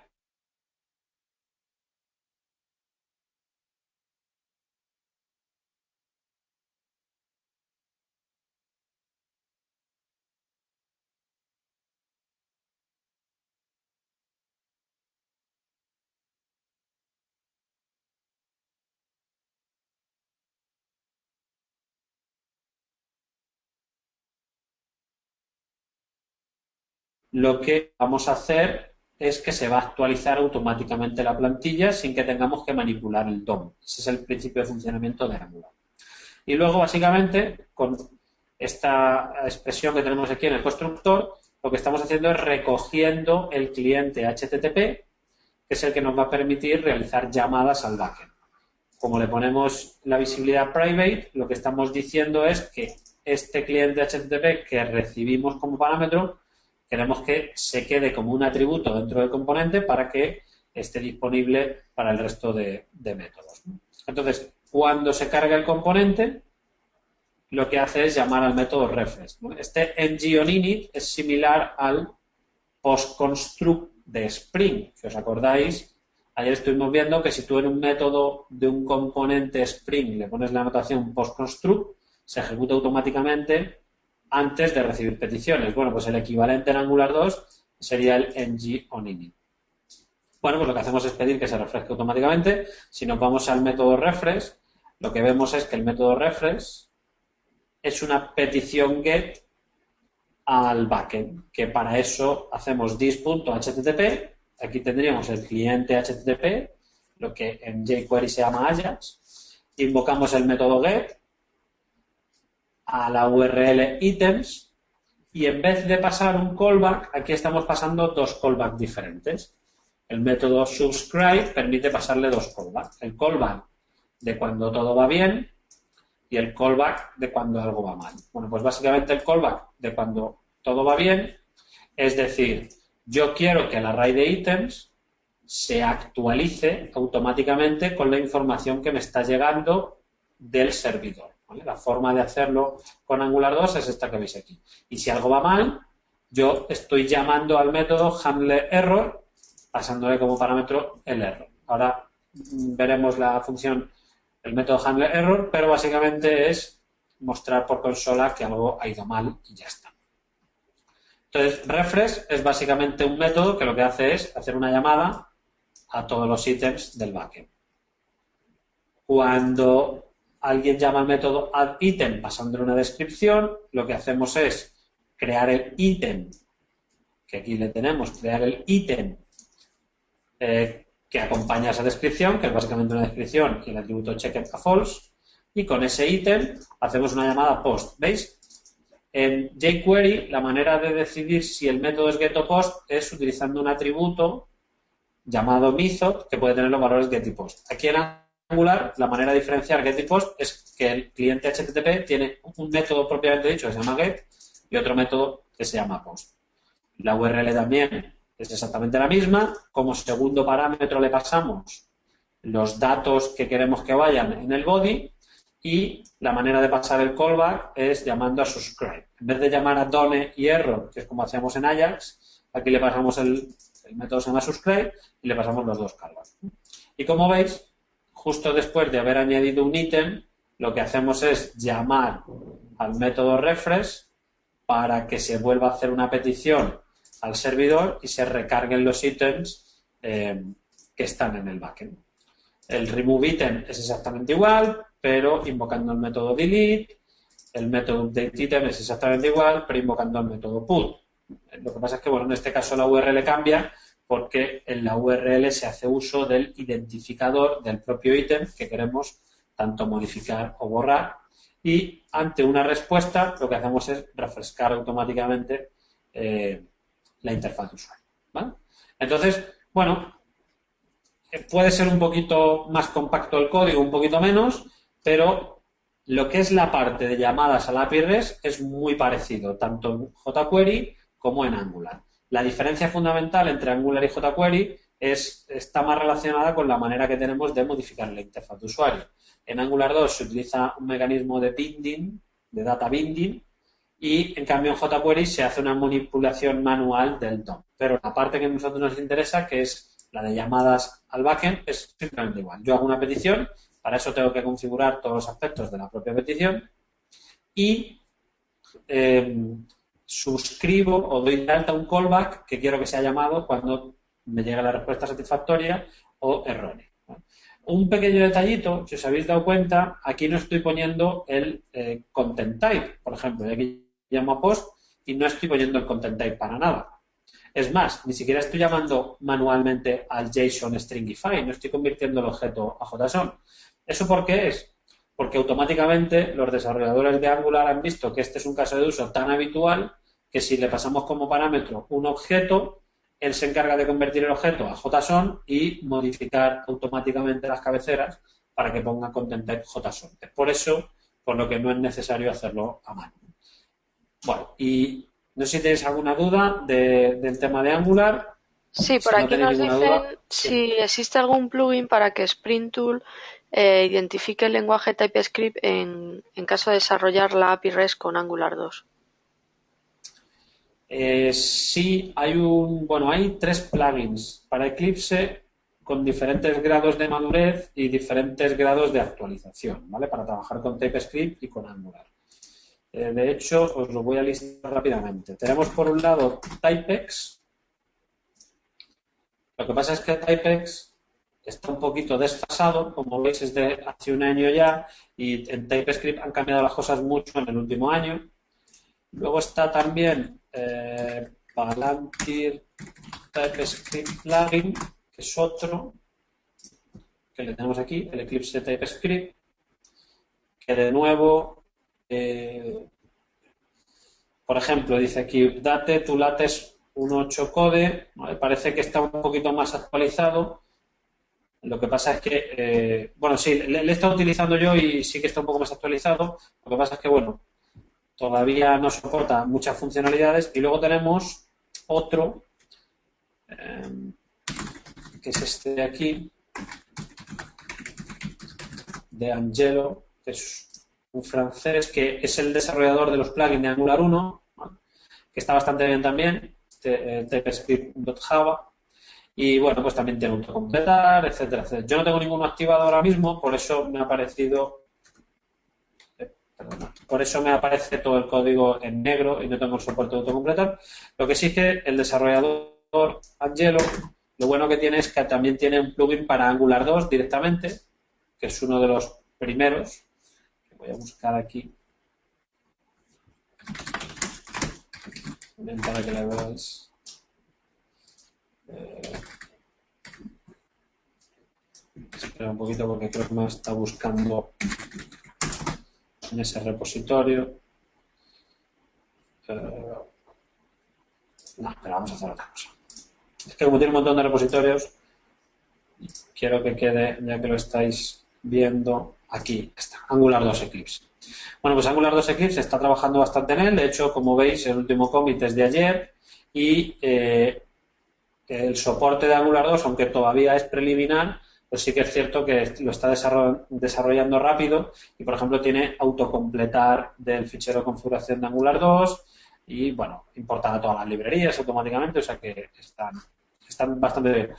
lo que vamos a hacer es que se va a actualizar automáticamente la plantilla sin que tengamos que manipular el DOM. Ese es el principio de funcionamiento de Angular. Y luego, básicamente, con esta expresión que tenemos aquí en el constructor, lo que estamos haciendo es recogiendo el cliente HTTP, que es el que nos va a permitir realizar llamadas al backend. Como le ponemos la visibilidad private, lo que estamos diciendo es que este cliente HTTP que recibimos como parámetro, queremos que se quede como un atributo dentro del componente para que esté disponible para el resto de métodos. Entonces, cuando se carga el componente, lo que hace es llamar al método refresh. Este ngOnInit es similar al postConstruct de Spring. Si os acordáis, ayer estuvimos viendo que si tú en un método de un componente Spring le pones la notación postConstruct, se ejecuta automáticamente antes de recibir peticiones. Bueno, pues el equivalente en Angular 2 sería el ngOnInit. Bueno, pues lo que hacemos es pedir que se refresque automáticamente. Si nos vamos al método refresh, lo que vemos es que el método refresh es una petición get al backend, que para eso hacemos this.http. Aquí tendríamos el cliente HTTP, lo que en jQuery se llama Ajax. Invocamos el método get a la URL items y en vez de pasar un callback, aquí estamos pasando dos callbacks diferentes. El método subscribe permite pasarle dos callbacks. El callback de cuando todo va bien y el callback de cuando algo va mal. Bueno, pues básicamente el callback de cuando todo va bien, es decir, yo quiero que el array de ítems se actualice automáticamente con la información que me está llegando del servidor, ¿vale? La forma de hacerlo con Angular 2 es esta que veis aquí. Y si algo va mal, yo estoy llamando al método handleError, pasándole como parámetro el error. Ahora veremos la función, el método handleError, pero básicamente es mostrar por consola que algo ha ido mal y ya está. Entonces, refresh es básicamente un método que lo que hace es hacer una llamada a todos los ítems del backend. Cuando alguien llama al método addItem pasándole una descripción, lo que hacemos es crear el ítem, que aquí le tenemos, crear el ítem que acompaña a esa descripción, que es básicamente una descripción y el atributo checked a false, y con ese ítem hacemos una llamada post. ¿Veis? En jQuery, la manera de decidir si el método es get o post es utilizando un atributo llamado method que puede tener los valores get y post. Aquí en Angular, la manera de diferenciar get y post es que el cliente HTTP tiene un método propiamente dicho que se llama get y otro método que se llama post. La URL también es exactamente la misma. Como segundo parámetro le pasamos los datos que queremos que vayan en el body y la manera de pasar el callback es llamando a subscribe. En vez de llamar a done y error, que es como hacíamos en Ajax, aquí le pasamos el método se llama subscribe y le pasamos los dos callbacks. Y como veis, justo después de haber añadido un ítem, lo que hacemos es llamar al método refresh para que se vuelva a hacer una petición al servidor y se recarguen los ítems que están en el backend. El remove item es exactamente igual, pero invocando el método delete. El método update item es exactamente igual, pero invocando el método put. Lo que pasa es que, bueno, en este caso la URL cambia porque en la URL se hace uso del identificador del propio ítem que queremos tanto modificar o borrar. Y ante una respuesta, lo que hacemos es refrescar automáticamente la interfaz de usuario, ¿vale? Entonces, bueno, puede ser un poquito más compacto el código, un poquito menos, pero lo que es la parte de llamadas a la API REST es muy parecido, tanto en jQuery como en Angular. La diferencia fundamental entre Angular y jQuery está más relacionada con la manera que tenemos de modificar la interfaz de usuario. En Angular 2 se utiliza un mecanismo de binding, de data binding, y en cambio en jQuery se hace una manipulación manual del DOM. Pero la parte que a nosotros nos interesa, que es la de llamadas al backend, es simplemente igual. Yo hago una petición, para eso tengo que configurar todos los aspectos de la propia petición y suscribo o doy de alta un callback que quiero que sea llamado cuando me llegue la respuesta satisfactoria o errónea. Un pequeño detallito, si os habéis dado cuenta, aquí no estoy poniendo el content type, por ejemplo, y aquí llamo a post y no estoy poniendo el content type para nada. Es más, ni siquiera estoy llamando manualmente al JSON Stringify, no estoy convirtiendo el objeto a JSON. ¿Eso por qué es? Porque automáticamente los desarrolladores de Angular han visto que este es un caso de uso tan habitual que si le pasamos como parámetro un objeto, él se encarga de convertir el objeto a JSON y modificar automáticamente las cabeceras para que ponga content type JSON. Es por eso por lo que no es necesario hacerlo a mano. Bueno, y no sé si tenéis alguna duda del tema de Angular. Sí, por Si no aquí tenéis nos ninguna dicen duda, si existe algún plugin para que Spring Tool identifique el lenguaje TypeScript en caso de desarrollar la API REST con Angular 2. Sí, hay 3 plugins para Eclipse con diferentes grados de madurez y diferentes grados de actualización, ¿vale? Para trabajar con TypeScript y con Angular. De hecho, os lo voy a listar rápidamente. Tenemos por un lado Typex. Lo que pasa es que Typex está un poquito desfasado, como veis es de hace un año ya, y en TypeScript han cambiado las cosas mucho en el último año. Luego está también Palantir TypeScript Plugin, que es otro, que le tenemos aquí, el Eclipse TypeScript, que de nuevo, por ejemplo, dice aquí, date tu latex 1.8 code, ¿vale? Parece que está un poquito más actualizado. Lo que pasa es que, sí, le he estado utilizando yo y sí que está un poco más actualizado. Lo que pasa es que, todavía no soporta muchas funcionalidades. Y luego tenemos otro, que es este de aquí, de Angelo, que es un francés, que es el desarrollador de los plugins de Angular 1, ¿vale? Que está bastante bien también, TypeScript.java. Y pues también tiene autocompletar, etcétera, etcétera. Yo no tengo ninguno activado ahora mismo, por eso me ha aparecido. Por eso me aparece todo el código en negro y no tengo el soporte de autocompletar. Lo que sí que el desarrollador Angelo, lo bueno que tiene es que también tiene un plugin para Angular 2 directamente, que es uno de los primeros. Voy a buscar aquí para que lo veáis. Espera un poquito porque creo que me está buscando en ese repositorio. No, pero vamos a hacer otra cosa. Es que como tiene un montón de repositorios, quiero que quede, ya que lo estáis viendo, aquí está, Angular 2 Eclipse. Pues Angular 2 Eclipse está trabajando bastante en él. De hecho, como veis, el último commit es de ayer y el soporte de Angular 2, aunque todavía es preliminar, pues sí que es cierto que lo está desarrollando rápido y, por ejemplo, tiene autocompletar del fichero de configuración de Angular 2 y, importar a todas las librerías automáticamente, o sea que están bastante bien.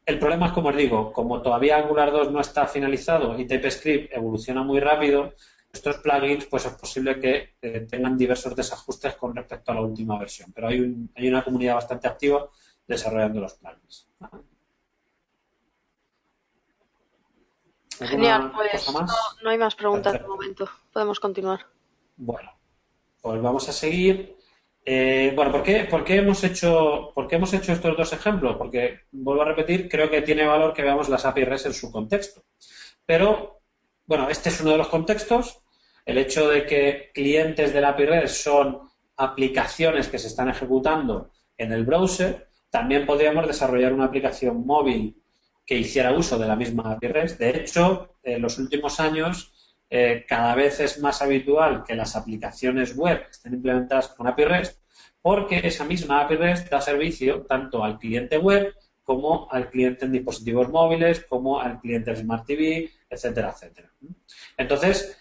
El problema es, como os digo, como todavía Angular 2 no está finalizado y TypeScript evoluciona muy rápido, estos plugins pues es posible que tengan diversos desajustes con respecto a la última versión, pero hay una comunidad bastante activa desarrollando los plugins. Genial, pues cosa más? no hay más preguntas de Perfecto. momento. Podemos continuar. Bueno, pues vamos a seguir. ¿Por qué hemos hecho estos dos ejemplos? Porque, vuelvo a repetir, creo que tiene valor que veamos las API REST en su contexto. Pero, este es uno de los contextos. El hecho de que clientes de la API REST son aplicaciones que se están ejecutando en el browser. También podríamos desarrollar una aplicación móvil que hiciera uso de la misma API REST. De hecho, en los últimos años cada vez es más habitual que las aplicaciones web estén implementadas con API REST porque esa misma API REST da servicio tanto al cliente web como al cliente en dispositivos móviles, como al cliente Smart TV, etcétera, etcétera. Entonces,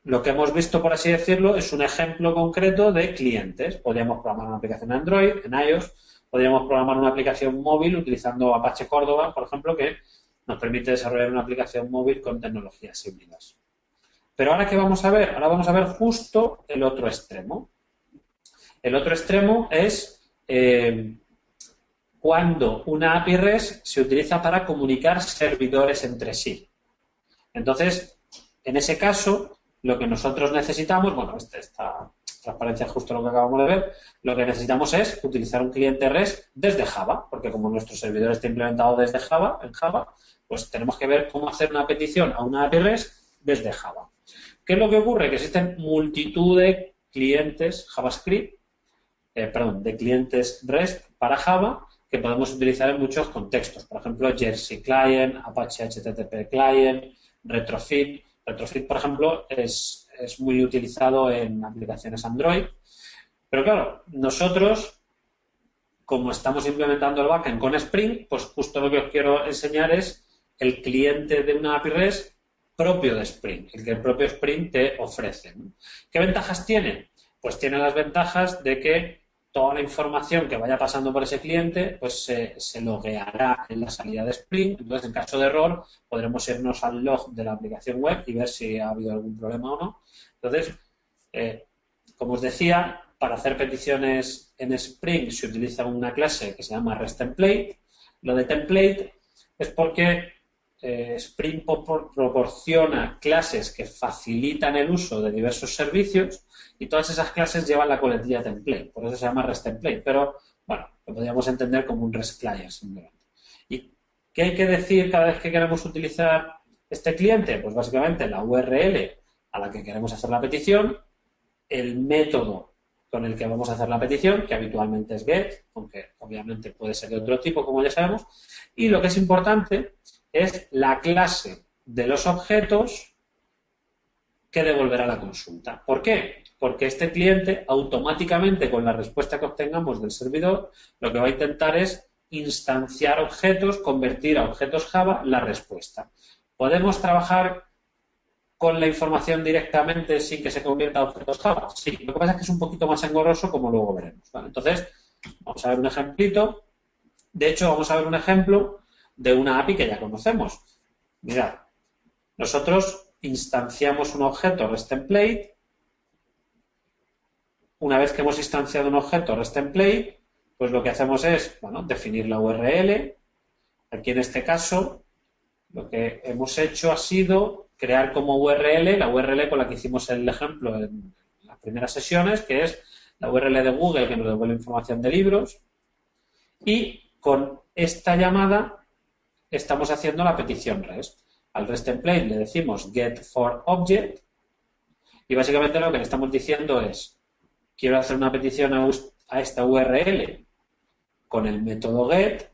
lo que hemos visto, por así decirlo, es un ejemplo concreto de clientes. Podríamos programar una aplicación en Android, en iOS, podríamos programar una aplicación móvil utilizando Apache Córdoba, por ejemplo, que nos permite desarrollar una aplicación móvil con tecnologías híbridas. Pero ahora, ¿qué vamos a ver? Ahora vamos a ver justo el otro extremo. El otro extremo es cuando una API REST se utiliza para comunicar servidores entre sí. Entonces, en ese caso, lo que nosotros necesitamos, transparencia es justo lo que acabamos de ver, lo que necesitamos es utilizar un cliente REST desde Java, porque como nuestro servidor está implementado desde Java, en Java, pues tenemos que ver cómo hacer una petición a una API REST desde Java. ¿Qué es lo que ocurre? Que existen multitud de clientes JavaScript, de clientes REST para Java que podemos utilizar en muchos contextos. Por ejemplo, Jersey Client, Apache HTTP Client, Retrofit. Retrofit, por ejemplo, es muy utilizado en aplicaciones Android. Pero claro, nosotros, como estamos implementando el backend con Spring, pues justo lo que os quiero enseñar es el cliente de una API REST propio de Spring, el que el propio Spring te ofrece. ¿Qué ventajas tiene? Pues tiene las ventajas de que toda la información que vaya pasando por ese cliente pues se logueará en la salida de Spring. Entonces, en caso de error, podremos irnos al log de la aplicación web y ver si ha habido algún problema o no. Entonces, como os decía, para hacer peticiones en Spring se utiliza una clase que se llama RESTEmplate. Lo de template es porque Spring proporciona clases que facilitan el uso de diversos servicios y todas esas clases llevan la coletilla template, por eso se llama RESTEmplate, pero bueno, lo podríamos entender como un REST client simplemente. ¿Y qué hay que decir cada vez que queremos utilizar este cliente? Pues básicamente la URL a la que queremos hacer la petición, el método con el que vamos a hacer la petición, que habitualmente es GET, aunque obviamente puede ser de otro tipo, como ya sabemos, y lo que es importante es la clase de los objetos que devolverá la consulta. ¿Por qué? Porque este cliente automáticamente con la respuesta que obtengamos del servidor lo que va a intentar es instanciar objetos, convertir a objetos Java la respuesta. ¿Podemos trabajar con la información directamente sin que se convierta a objetos Java? Sí, lo que pasa es que es un poquito más engorroso como luego veremos. ¿Vale? Entonces, vamos a ver un ejemplito. De hecho, vamos a ver un ejemplo de una API que ya conocemos. Mirad, nosotros instanciamos un objeto RESTEmplate. Una vez que hemos instanciado un objeto RESTEmplate, pues lo que hacemos es, bueno, definir la URL. Aquí en este caso, lo que hemos hecho ha sido crear como URL la URL con la que hicimos el ejemplo en las primeras sesiones, que es la URL de Google que nos devuelve información de libros. Y con esta llamada estamos haciendo la petición REST. Al RESTEmplate le decimos getForObject y básicamente lo que le estamos diciendo es quiero hacer una petición a esta URL con el método get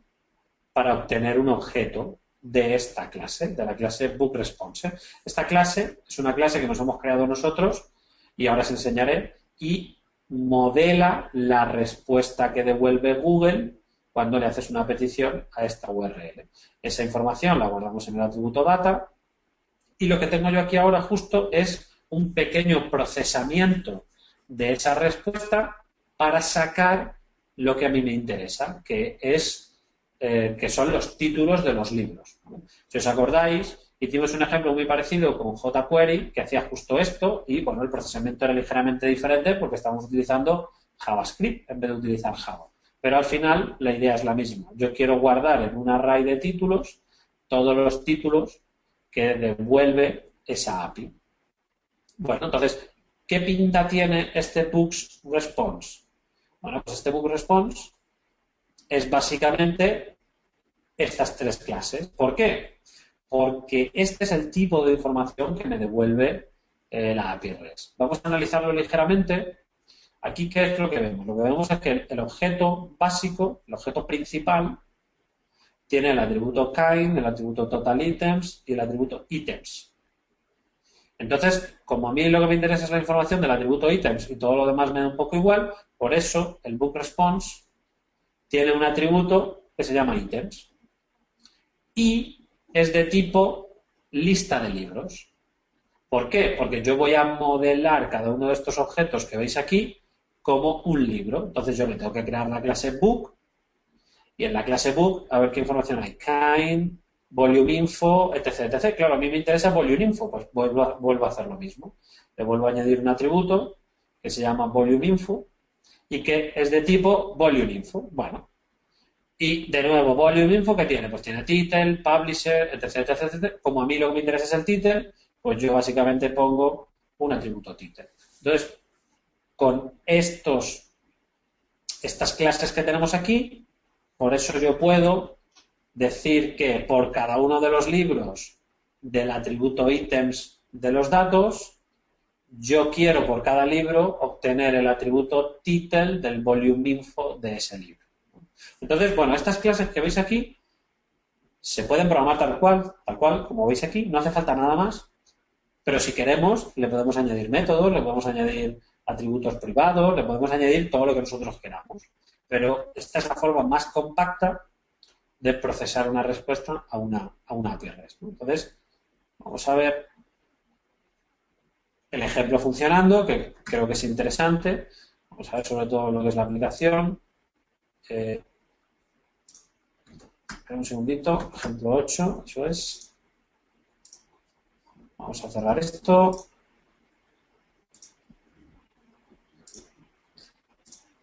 para obtener un objeto de esta clase, de la clase bookResponse. Esta clase es una clase que nos hemos creado nosotros y ahora os enseñaré y modela la respuesta que devuelve Google cuando le haces una petición a esta URL. Esa información la guardamos en el atributo data y lo que tengo yo aquí ahora justo es un pequeño procesamiento de esa respuesta para sacar lo que a mí me interesa, que son los títulos de los libros. Si os acordáis, hicimos un ejemplo muy parecido con jQuery que hacía justo esto y bueno, el procesamiento era ligeramente diferente porque estábamos utilizando JavaScript en vez de utilizar Java. Pero al final la idea es la misma. Yo quiero guardar en un array de títulos todos los títulos que devuelve esa API. Bueno, entonces, ¿qué pinta tiene este bookResponse? Bueno, pues este bookResponse es básicamente estas tres clases. ¿Por qué? Porque este es el tipo de información que me devuelve la API REST. Vamos a analizarlo ligeramente. Aquí, ¿qué es lo que vemos? Lo que vemos es que el objeto básico, el objeto principal, tiene el atributo kind, el atributo total items y el atributo items. Entonces, como a mí lo que me interesa es la información del atributo items y todo lo demás me da un poco igual, por eso el bookResponse tiene un atributo que se llama items y es de tipo lista de libros. ¿Por qué? Porque yo voy a modelar cada uno de estos objetos que veis aquí como un libro. Entonces yo le tengo que crear la clase book y en la clase book a ver qué información hay. Kind, volume info, etc, etc. Claro, a mí me interesa volume info, pues vuelvo a hacer lo mismo. Le vuelvo a añadir un atributo que se llama volume info y que es de tipo volume info. Bueno, y de nuevo, volume info, ¿qué tiene? Pues tiene title, publisher, etc, etc, etc. Como a mí lo que me interesa es el title, pues yo básicamente pongo un atributo title. Entonces, con estas clases que tenemos aquí. Por eso yo puedo decir que por cada uno de los libros del atributo ítems de los datos, yo quiero por cada libro obtener el atributo title del volume info de ese libro. Entonces, bueno, estas clases que veis aquí se pueden programar tal cual, como veis aquí, no hace falta nada más, pero si queremos, le podemos añadir métodos, le podemos añadir atributos privados, le podemos añadir todo lo que nosotros queramos. Pero esta es la forma más compacta de procesar una respuesta a una API REST, ¿no? Entonces, vamos a ver el ejemplo funcionando, que creo que es interesante. Vamos a ver sobre todo lo que es la aplicación. Un segundito, ejemplo 8, eso es. Vamos a cerrar esto.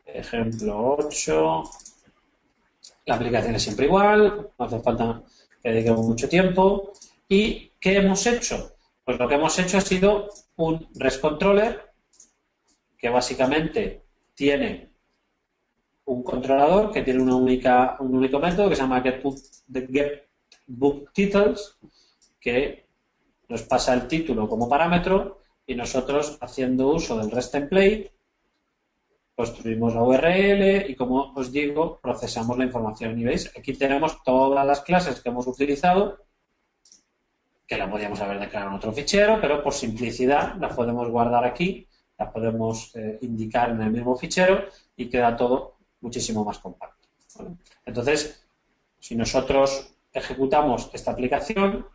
Ejemplo 8. La aplicación es siempre igual, no hace falta que dediquemos mucho tiempo. ¿Y qué hemos hecho? Pues lo que hemos hecho ha sido un REST controller que básicamente tiene un controlador que tiene un único método que se llama getBookTitles, que nos pasa el título como parámetro y nosotros, haciendo uso del REST template, construimos la URL y, como os digo, procesamos la información. Y veis, aquí tenemos todas las clases que hemos utilizado, que la podíamos haber declarado en otro fichero, pero por simplicidad las podemos guardar aquí, las podemos indicar en el mismo fichero y queda todo muchísimo más compacto, ¿vale? Entonces, si nosotros ejecutamos esta aplicación,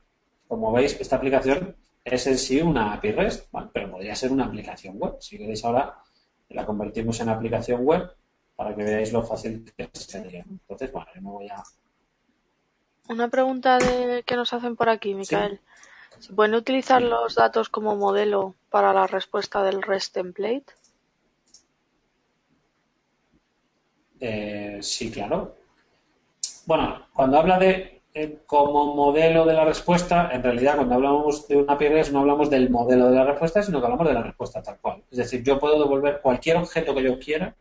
como veis, esta aplicación es en sí una API REST, ¿vale? Pero podría ser una aplicación web. Si queréis, ahora la convertimos en aplicación web para que veáis lo fácil que sería. Entonces, bueno, yo me voy a... Una pregunta que nos hacen por aquí, Micael. Sí. ¿Se pueden utilizar los datos como modelo para la respuesta del REST template? Sí, claro. Bueno, cuando habla de como modelo de la respuesta, en realidad cuando hablamos de una API REST no hablamos del modelo de la respuesta, sino que hablamos de la respuesta tal cual. Es decir, yo puedo devolver cualquier objeto que yo quiera,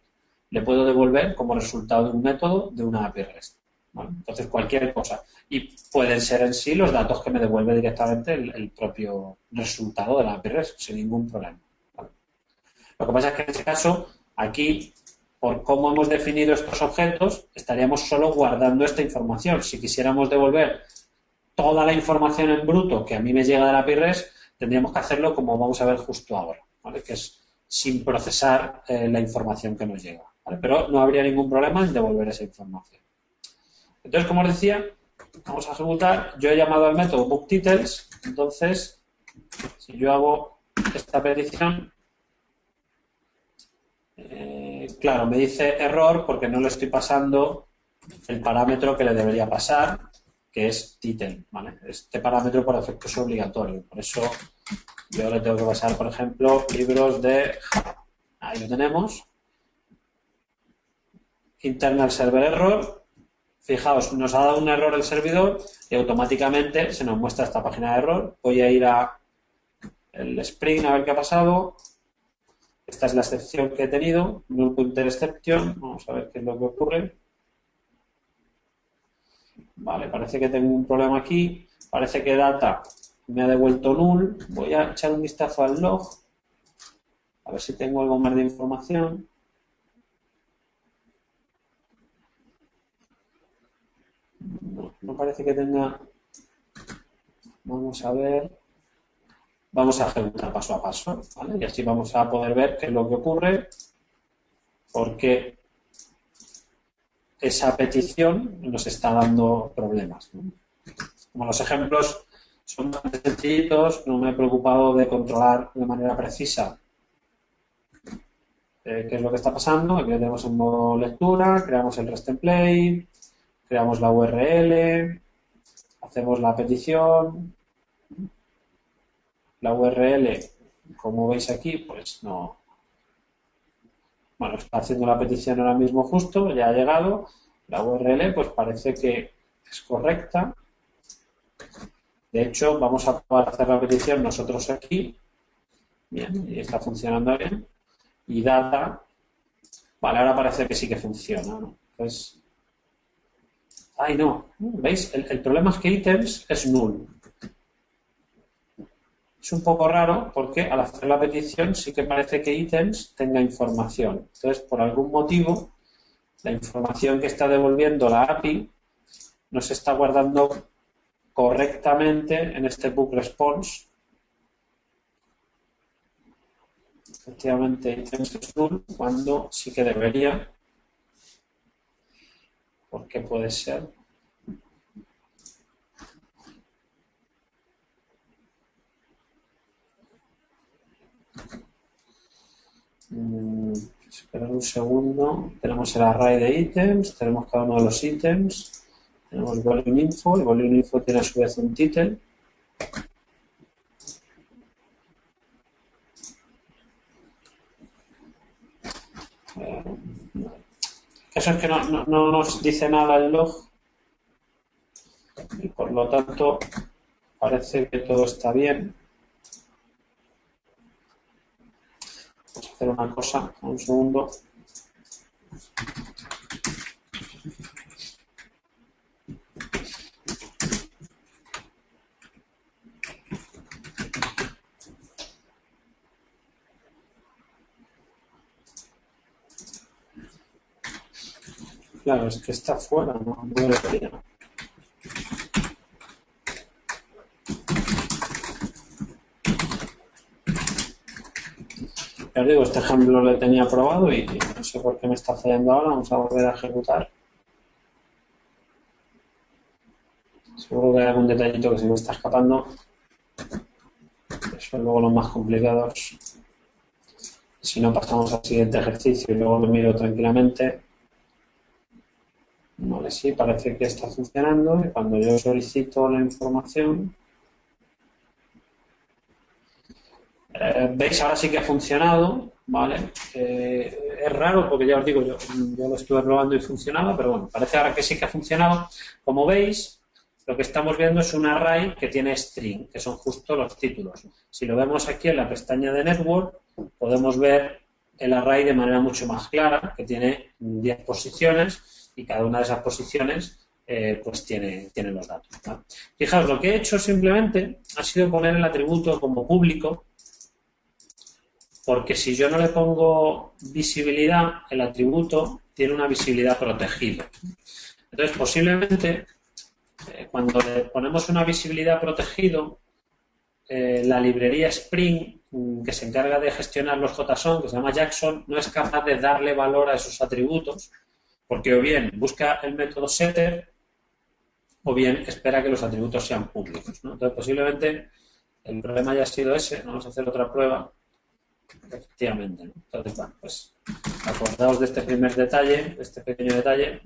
le puedo devolver como resultado de un método de una API REST, ¿vale? Entonces, cualquier cosa. Y pueden ser en sí los datos que me devuelve directamente el propio resultado de la API REST, sin ningún problema, ¿vale? Lo que pasa es que en este caso, aquí, por cómo hemos definido estos objetos, estaríamos solo guardando esta información. Si quisiéramos devolver toda la información en bruto que a mí me llega de la API REST, tendríamos que hacerlo como vamos a ver justo ahora, ¿vale? Que es sin procesar la información que nos llega, ¿vale? Pero no habría ningún problema en devolver esa información. Entonces, como os decía, vamos a ejecutar. Yo he llamado al método bookTitles. Entonces, si yo hago esta petición, claro, me dice error porque no le estoy pasando el parámetro que le debería pasar, que es title, ¿vale? Este parámetro por defecto es obligatorio. Por eso yo le tengo que pasar, por ejemplo, libros de Java. Ahí lo tenemos. Internal server error. Fijaos, nos ha dado un error el servidor y automáticamente se nos muestra esta página de error. Voy a ir a el Spring a ver qué ha pasado. Esta es la excepción que he tenido, null pointer exception. Vamos a ver qué es lo que ocurre. Vale, parece que tengo un problema aquí. Parece que data me ha devuelto null. Voy a echar un vistazo al log. A ver si tengo algo más de información. No parece que tenga... Vamos a ver. Vamos a ejecutar paso a paso, ¿vale? Y así vamos a poder ver qué es lo que ocurre, porque esa petición nos está dando problemas, ¿no? Como los ejemplos son bastante sencillitos, no me he preocupado de controlar de manera precisa qué es lo que está pasando. Aquí lo tenemos en modo lectura, creamos el REST template, creamos la URL, hacemos la petición. La URL, como veis aquí, pues no... Bueno, está haciendo la petición ahora mismo justo, ya ha llegado. La URL, pues parece que es correcta. De hecho, vamos a probar a hacer la petición nosotros aquí. Bien, y está funcionando bien. y data. Vale, ahora parece que sí que funciona, ¿no? Pues, ay, no, ¿veis? El problema es que items es null. Es un poco raro porque al hacer la petición sí que parece que items tenga información. Entonces, por algún motivo, la información que está devolviendo la API no se está guardando correctamente en este book response. Efectivamente, items es null cuando sí que debería. ¿Por qué puede ser? Esperad un segundo. Tenemos el array de ítems, tenemos cada uno de los ítems, tenemos volume info, y volume info tiene a su vez un title. Eso es que no nos dice nada el log y por lo tanto parece que todo está bien. Vamos a hacer una cosa, un segundo. Claro, es que está fuera, no debería. Ya os digo, este ejemplo lo tenía probado y no sé por qué me está fallando ahora. Vamos a volver a ejecutar. Seguro que hay algún detallito que se me está escapando. Eso es luego los más complicados. Si no, pasamos al siguiente ejercicio y luego lo miro tranquilamente. Vale, sí, parece que está funcionando y cuando yo solicito la información, veis, ahora sí que ha funcionado, ¿vale? Es raro porque ya os digo, yo lo estuve probando y funcionaba, pero bueno, parece ahora que sí que ha funcionado. Como veis, lo que estamos viendo es un array que tiene string, que son justo los títulos. Si lo vemos aquí en la pestaña de Network, podemos ver el array de manera mucho más clara, que tiene 10 posiciones y cada una de esas posiciones pues tiene los datos, ¿no? Fijaos, lo que he hecho simplemente ha sido poner el atributo como público, porque si yo no le pongo visibilidad, el atributo tiene una visibilidad protegida. Entonces, posiblemente, cuando le ponemos una visibilidad protegido, la librería Spring, que se encarga de gestionar los JSON, que se llama Jackson, no es capaz de darle valor a esos atributos, porque o bien busca el método setter, o bien espera que los atributos sean públicos, ¿no? Entonces, posiblemente, el problema haya sido ese. Vamos a hacer otra prueba. Efectivamente, ¿no? Entonces, bueno, pues acordaos de este primer detalle, de este pequeño detalle,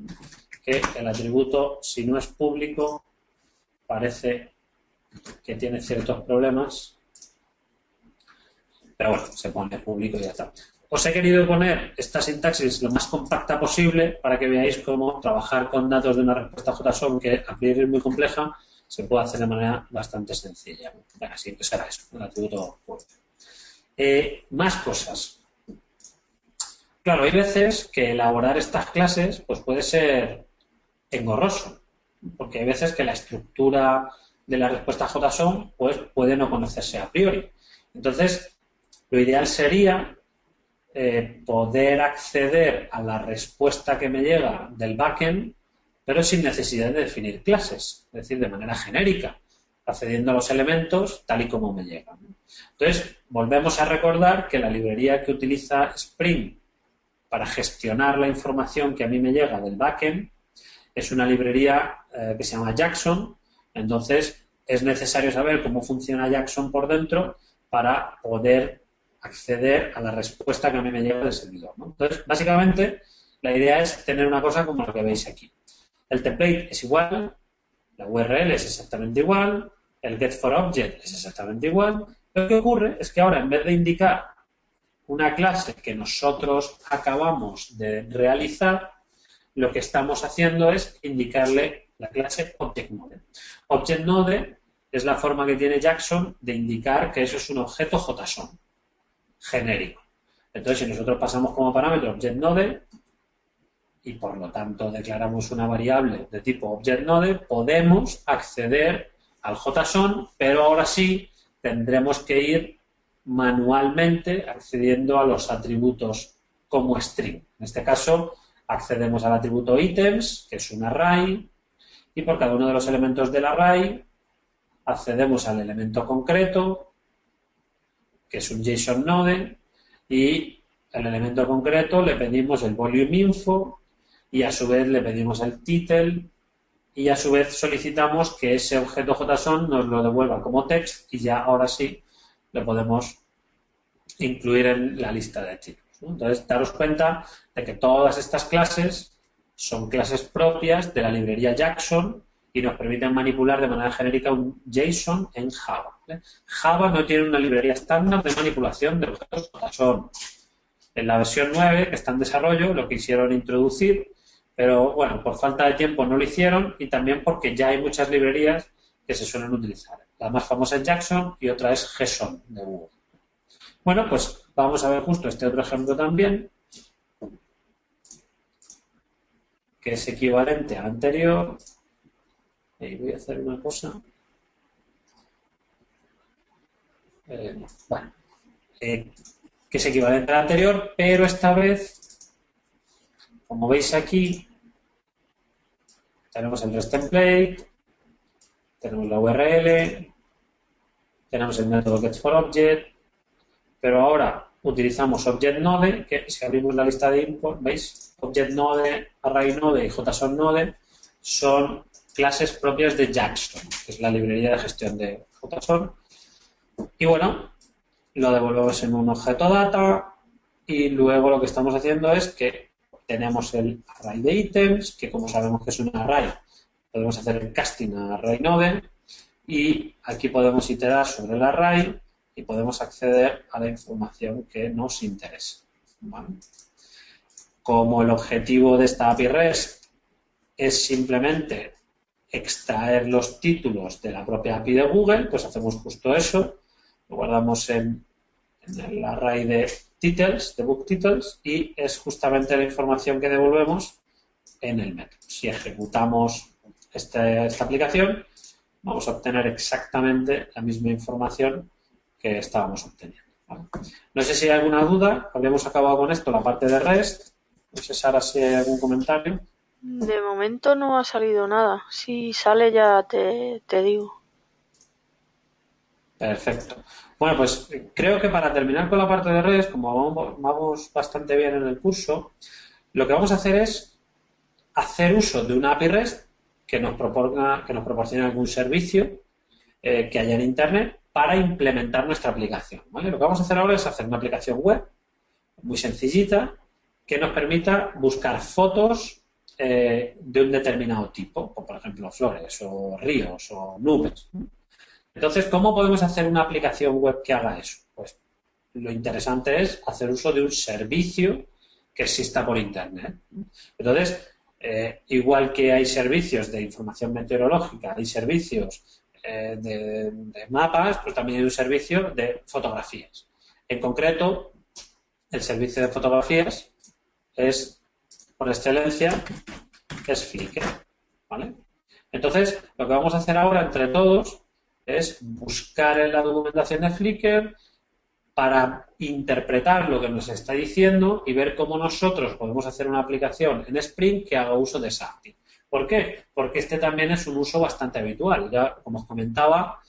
que el atributo, si no es público, parece que tiene ciertos problemas, pero bueno, se pone público y ya está. Os he querido poner esta sintaxis lo más compacta posible para que veáis cómo trabajar con datos de una respuesta JSON, que a priori es muy compleja, se puede hacer de manera bastante sencilla. Así que será eso, un atributo público. Más cosas. Claro, hay veces que elaborar estas clases pues puede ser engorroso, porque hay veces que la estructura de la respuesta JSON pues puede no conocerse a priori. Entonces, lo ideal sería poder acceder a la respuesta que me llega del backend, pero sin necesidad de definir clases, es decir, de manera genérica, accediendo a los elementos tal y como me llegan. Entonces, volvemos a recordar que la librería que utiliza Spring para gestionar la información que a mí me llega del backend es una librería que se llama Jackson. Entonces, es necesario saber cómo funciona Jackson por dentro para poder acceder a la respuesta que a mí me llega del servidor, ¿no? Entonces, básicamente, la idea es tener una cosa como la que veis aquí. El template es igual, la URL es exactamente igual, el getForObject es exactamente igual. Lo que ocurre es que ahora, en vez de indicar una clase que nosotros acabamos de realizar, lo que estamos haciendo es indicarle la clase ObjectNode. ObjectNode es la forma que tiene Jackson de indicar que eso es un objeto JSON genérico. Entonces, si nosotros pasamos como parámetro ObjectNode y por lo tanto declaramos una variable de tipo ObjectNode, podemos acceder al JSON, pero ahora sí tendremos que ir manualmente accediendo a los atributos como string. En este caso, accedemos al atributo items, que es un array, y por cada uno de los elementos del array accedemos al elemento concreto, que es un JSON node, y al elemento concreto le pedimos el volume info y a su vez le pedimos el title y a su vez solicitamos que ese objeto JSON nos lo devuelva como text y ya ahora sí lo podemos incluir en la lista de títulos, ¿no? Entonces, daros cuenta de que todas estas clases son clases propias de la librería Jackson y nos permiten manipular de manera genérica un JSON en Java, ¿vale? Java no tiene una librería estándar de manipulación de objetos JSON. En la versión 9, que está en desarrollo, lo quisieron introducir, pero bueno, por falta de tiempo no lo hicieron y también porque ya hay muchas librerías que se suelen utilizar. La más famosa es Jackson y otra es JSON de Google. Bueno, pues vamos a ver justo este otro ejemplo también, que es equivalente al anterior. Y voy a hacer una cosa. Que es equivalente al anterior, pero esta vez, como veis aquí, tenemos el REST template, tenemos la URL, tenemos el método getForObject, pero ahora utilizamos ObjectNode, que si abrimos la lista de import, ¿veis? ObjectNode, ArrayNode y JSONNode son clases propias de Jackson, que es la librería de gestión de JSON. Y bueno, lo devolvemos en un objeto data y luego lo que estamos haciendo es que tenemos el array de ítems, que como sabemos que es un array, podemos hacer el casting a ArrayNode y aquí podemos iterar sobre el array y podemos acceder a la información que nos interesa, ¿vale? Como el objetivo de esta API REST es simplemente extraer los títulos de la propia API de Google, pues hacemos justo eso, lo guardamos en el array de titles, de book titles, y es justamente la información que devolvemos en el método. Si ejecutamos esta aplicación, vamos a obtener exactamente la misma información que estábamos obteniendo, ¿vale? No sé si hay alguna duda, habíamos acabado con esto, la parte de REST. No sé, Sara, si hay algún comentario. De momento no ha salido nada. Si sale ya te digo. Perfecto. Bueno, pues creo que para terminar con la parte de REST, como vamos bastante bien en el curso, lo que vamos a hacer es hacer uso de una API REST que nos proporcione algún servicio que haya en Internet para implementar nuestra aplicación, ¿vale? Lo que vamos a hacer ahora es hacer una aplicación web muy sencillita que nos permita buscar fotos de un determinado tipo, por ejemplo, flores o ríos o nubes. Entonces, ¿cómo podemos hacer una aplicación web que haga eso? Pues lo interesante es hacer uso de un servicio que exista por Internet. Entonces, igual que hay servicios de información meteorológica, hay servicios de mapas, pues también hay un servicio de fotografías. En concreto, el servicio de fotografías es, por excelencia, es Flickr, ¿vale? Entonces, lo que vamos a hacer ahora entre todos es buscar en la documentación de Flickr para interpretar lo que nos está diciendo y ver cómo nosotros podemos hacer una aplicación en Spring que haga uso de esa API. ¿Por qué? Porque este también es un uso bastante habitual. Ya, como os comentaba,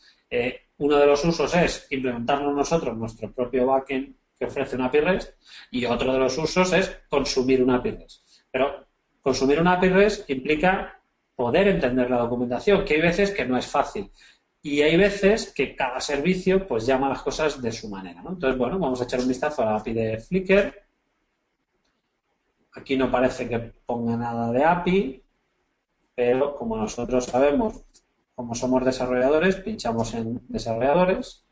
uno de los usos es implementarnos nosotros nuestro propio backend que ofrece una API REST y otro de los usos es consumir una API REST. Pero consumir una API REST implica poder entender la documentación, que hay veces que no es fácil. Y hay veces que cada servicio pues llama las cosas de su manera, ¿no? Entonces, bueno, vamos a echar un vistazo a la API de Flickr. Aquí no parece que ponga nada de API, pero como nosotros sabemos, como somos desarrolladores, pinchamos en desarrolladores,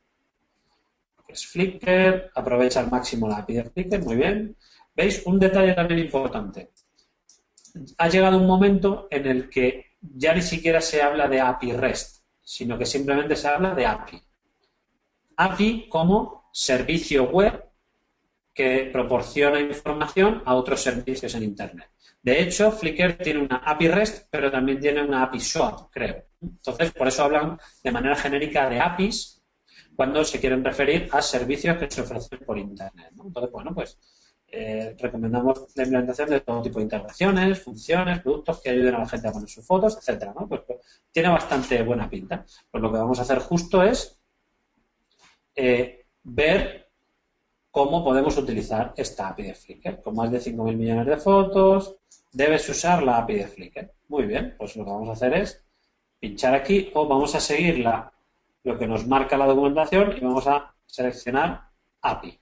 que es Flickr, aprovecha al máximo la API de Flickr, muy bien. ¿Veis? Un detalle también importante. Ha llegado un momento en el que ya ni siquiera se habla de API REST, sino que simplemente se habla de API. API como servicio web que proporciona información a otros servicios en Internet. De hecho, Flickr tiene una API REST, pero también tiene una API SOAP, creo. Entonces, por eso hablan de manera genérica de APIs cuando se quieren referir a servicios que se ofrecen por Internet, ¿no? Entonces, bueno, pues recomendamos la implementación de todo tipo de integraciones, funciones, productos que ayuden a la gente a poner sus fotos, etcétera, ¿no? Pues tiene bastante buena pinta. Pues lo que vamos a hacer justo es ver cómo podemos utilizar esta API de Flickr. Con más de 5.000 millones de fotos, debes usar la API de Flickr. Muy bien, pues lo que vamos a hacer es pinchar aquí o vamos a seguir lo que nos marca la documentación y vamos a seleccionar API.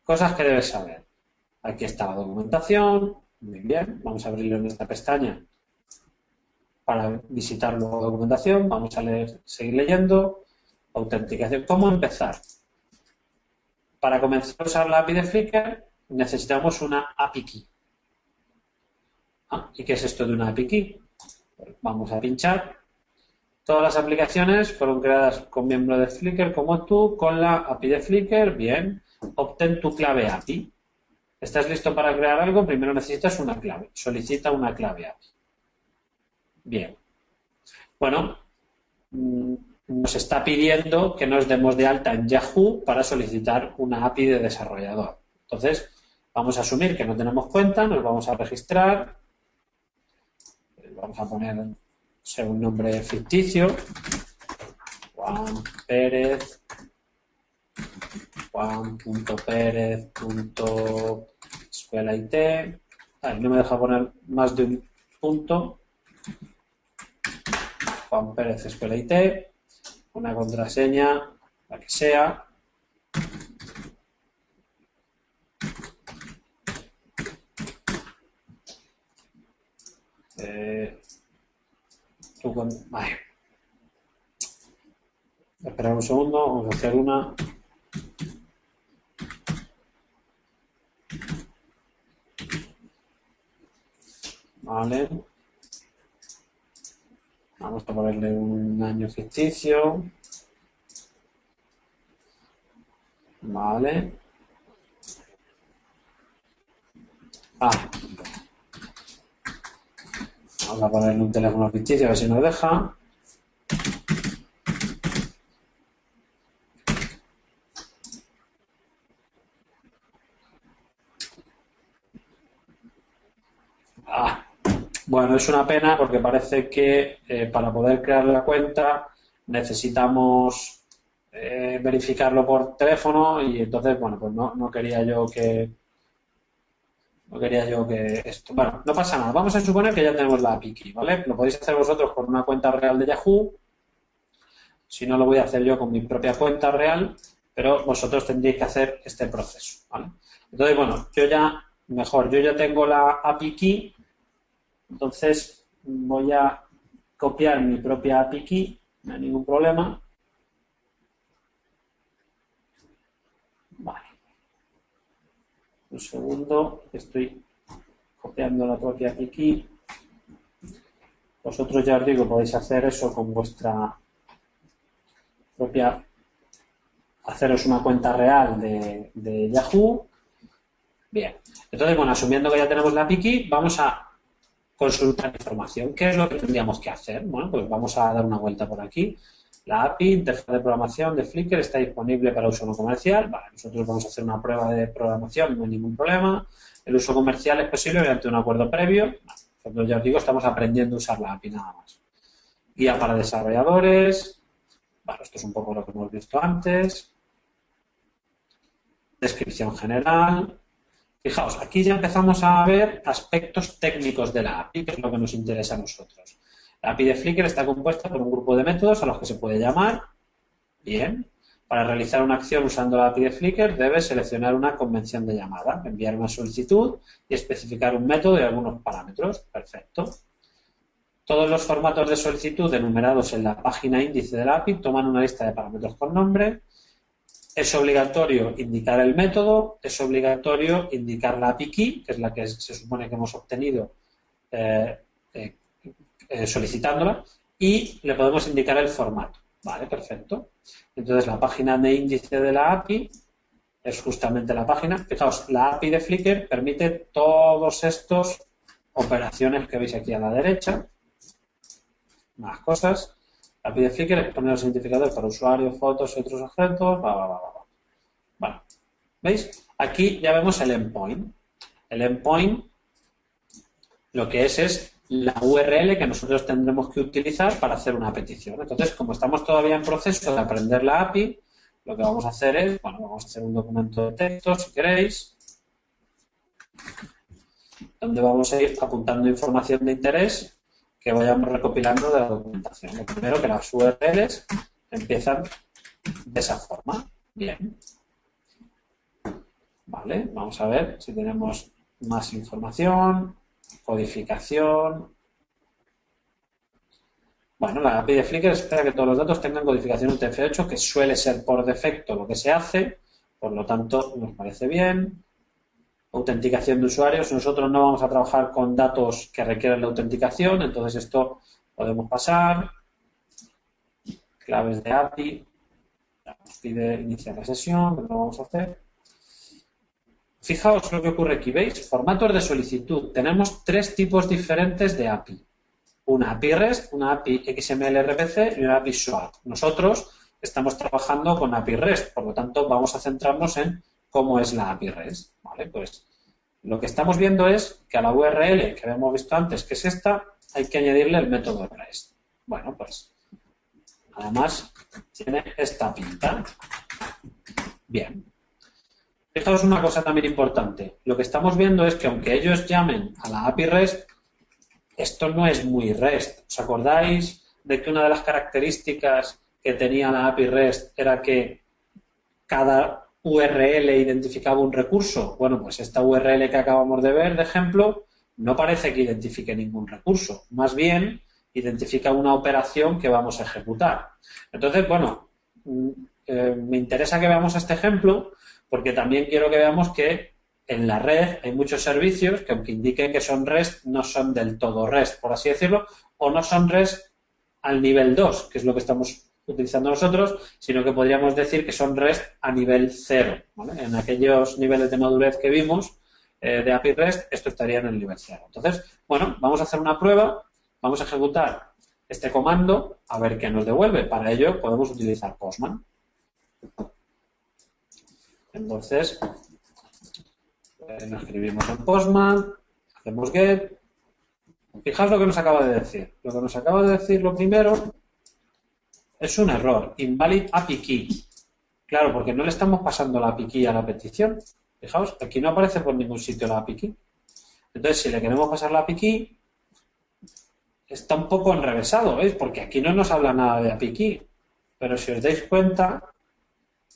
Cosas que debes saber. Aquí está la documentación. Muy bien, vamos a abrirlo en esta pestaña para visitar la documentación. Vamos a seguir leyendo. Autenticación. ¿Cómo empezar? Para comenzar a usar la API de Flickr necesitamos una API Key. ¿Y qué es esto de una API Key? Pues vamos a pinchar. Todas las aplicaciones fueron creadas con miembros de Flickr como tú, con la API de Flickr. Bien. Obtén tu clave API. ¿Estás listo para crear algo? Primero necesitas una clave. Solicita una clave API. Bien. Bueno, nos está pidiendo que nos demos de alta en Yahoo para solicitar una API de desarrollador. Entonces, vamos a asumir que no tenemos cuenta, nos vamos a registrar, vamos a poner un nombre ficticio, Juan Pérez, Juan.Pérez.escuela IT. No me deja poner más de un punto. Juan Pérez Escuela IT. Una contraseña, la que sea. Vale. Esperar un segundo, vamos a hacer una. Vale. Vamos a ponerle un año ficticio. Vale. Vamos a ponerle un teléfono ficticio a ver si nos deja. Bueno, es una pena porque parece que para poder crear la cuenta necesitamos verificarlo por teléfono y entonces, bueno, pues no quería yo que esto. Bueno, no pasa nada. Vamos a suponer que ya tenemos la API Key, ¿vale? Lo podéis hacer vosotros con una cuenta real de Yahoo. Si no, lo voy a hacer yo con mi propia cuenta real, pero vosotros tendréis que hacer este proceso, ¿vale? Entonces, bueno, yo ya tengo la API Key. Entonces voy a copiar mi propia API Key, no hay ningún problema. Vale. Un segundo, estoy copiando la propia API Key. Vosotros ya os digo, podéis hacer eso con vuestra propia, haceros una cuenta real de Yahoo. Bien. Entonces, bueno, asumiendo que ya tenemos la API Key, vamos a consultar información. ¿Qué es lo que tendríamos que hacer? Bueno, pues vamos a dar una vuelta por aquí. La API, interfaz de programación de Flickr, está disponible para uso no comercial. Vale, nosotros vamos a hacer una prueba de programación, no hay ningún problema. El uso comercial es posible mediante un acuerdo previo. Nosotros ya os digo, estamos aprendiendo a usar la API nada más. Guía para desarrolladores. Vale, esto es un poco lo que hemos visto antes. Descripción general. Fijaos, aquí ya empezamos a ver aspectos técnicos de la API, que es lo que nos interesa a nosotros. La API de Flickr está compuesta por un grupo de métodos a los que se puede llamar. Bien. Para realizar una acción usando la API de Flickr, debes seleccionar una convención de llamada, enviar una solicitud y especificar un método y algunos parámetros. Perfecto. Todos los formatos de solicitud enumerados en la página índice de la API toman una lista de parámetros con nombre. Es obligatorio indicar el método, es obligatorio indicar la API Key, que es la que se supone que hemos obtenido solicitándola, y le podemos indicar el formato. Vale, perfecto. Entonces, la página de índice de la API es justamente la página. Fijaos, la API de Flickr permite todas estas operaciones que veis aquí a la derecha. Más cosas. La API de Flickr es poner los identificadores para usuarios, fotos y otros objetos. Bueno, ¿veis? Aquí ya vemos el endpoint. El endpoint lo que es la URL que nosotros tendremos que utilizar para hacer una petición. Entonces, como estamos todavía en proceso de aprender la API, lo que vamos a hacer es, bueno, vamos a hacer un documento de texto, si queréis, donde vamos a ir apuntando información de interés que vayamos recopilando de la documentación. Lo primero, que las URLs empiezan de esa forma. Bien. Vale, vamos a ver si tenemos más información, codificación. Bueno, la API de Flickr espera que todos los datos tengan codificación UTF-8, que suele ser por defecto lo que se hace, por lo tanto nos parece bien. Autenticación de usuarios, nosotros no vamos a trabajar con datos que requieren la autenticación, entonces esto podemos pasar. Claves de API, nos pide iniciar la sesión, pero lo vamos a hacer. Fijaos lo que ocurre aquí, ¿veis? Formatos de solicitud. Tenemos tres tipos diferentes de API. Una API REST, una API XML RPC y una API SOAP. Nosotros estamos trabajando con API REST, por lo tanto vamos a centrarnos en cómo es la API REST. ¿Vale? Pues lo que estamos viendo es que a la URL que habíamos visto antes, que es esta, hay que añadirle el método REST. Bueno, pues además tiene esta pinta. Bien. Fijaos una cosa también importante. Lo que estamos viendo es que aunque ellos llamen a la API REST, esto no es muy REST. ¿Os acordáis de que una de las características que tenía la API REST era que cada URL identificaba un recurso? Bueno, pues esta URL que acabamos de ver, de ejemplo, no parece que identifique ningún recurso. Más bien, identifica una operación que vamos a ejecutar. Entonces, bueno, me interesa que veamos este ejemplo porque también quiero que veamos que en la red hay muchos servicios que, aunque indiquen que son REST, no son del todo REST, por así decirlo, o no son REST al nivel 2, que es lo que estamos utilizando nosotros, sino que podríamos decir que son REST a nivel 0. ¿Vale? En aquellos niveles de madurez que vimos de API REST, esto estaría en el nivel 0. Entonces, bueno, vamos a hacer una prueba, vamos a ejecutar este comando a ver qué nos devuelve. Para ello podemos utilizar Postman. Entonces, escribimos en Postman, hacemos get. Fijaos lo que nos acaba de decir. Lo que nos acaba de decir, lo primero, es un error. Invalid API key. Claro, porque no le estamos pasando la API key a la petición. Fijaos, aquí no aparece por ningún sitio la API key. Entonces, si le queremos pasar la API key, está un poco enrevesado, ¿veis? Porque aquí no nos habla nada de API key. Pero si os dais cuenta,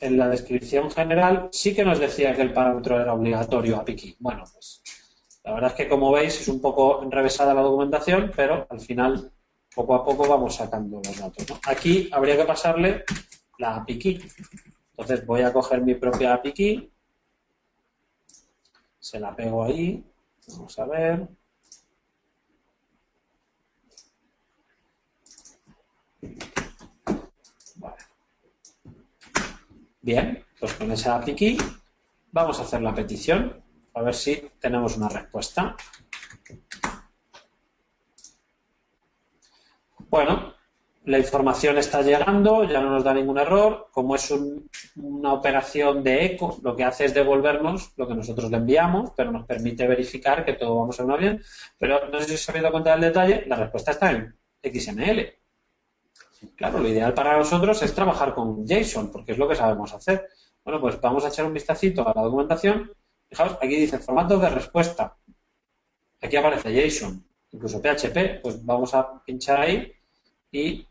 en la descripción general sí que nos decía que el parámetro era obligatorio API key. Bueno, pues la verdad es que, como veis, es un poco enrevesada la documentación, pero al final, poco a poco, vamos sacando los datos, ¿no? Aquí habría que pasarle la API key. Entonces voy a coger mi propia API key, se la pego ahí, vamos a ver. Vale. Bien, pues con esa API key vamos a hacer la petición, a ver si tenemos una respuesta. Bueno, la información está llegando, ya no nos da ningún error. Como es una operación de eco, lo que hace es devolvernos lo que nosotros le enviamos, pero nos permite verificar que todo vamos a ver bien. Pero no sé si os habéis dado cuenta del detalle, la respuesta está en XML. Claro, lo ideal para nosotros es trabajar con JSON, porque es lo que sabemos hacer. Bueno, pues vamos a echar un vistacito a la documentación. Fijaos, aquí dice formato de respuesta. Aquí aparece JSON, incluso PHP. Pues vamos a pinchar ahí y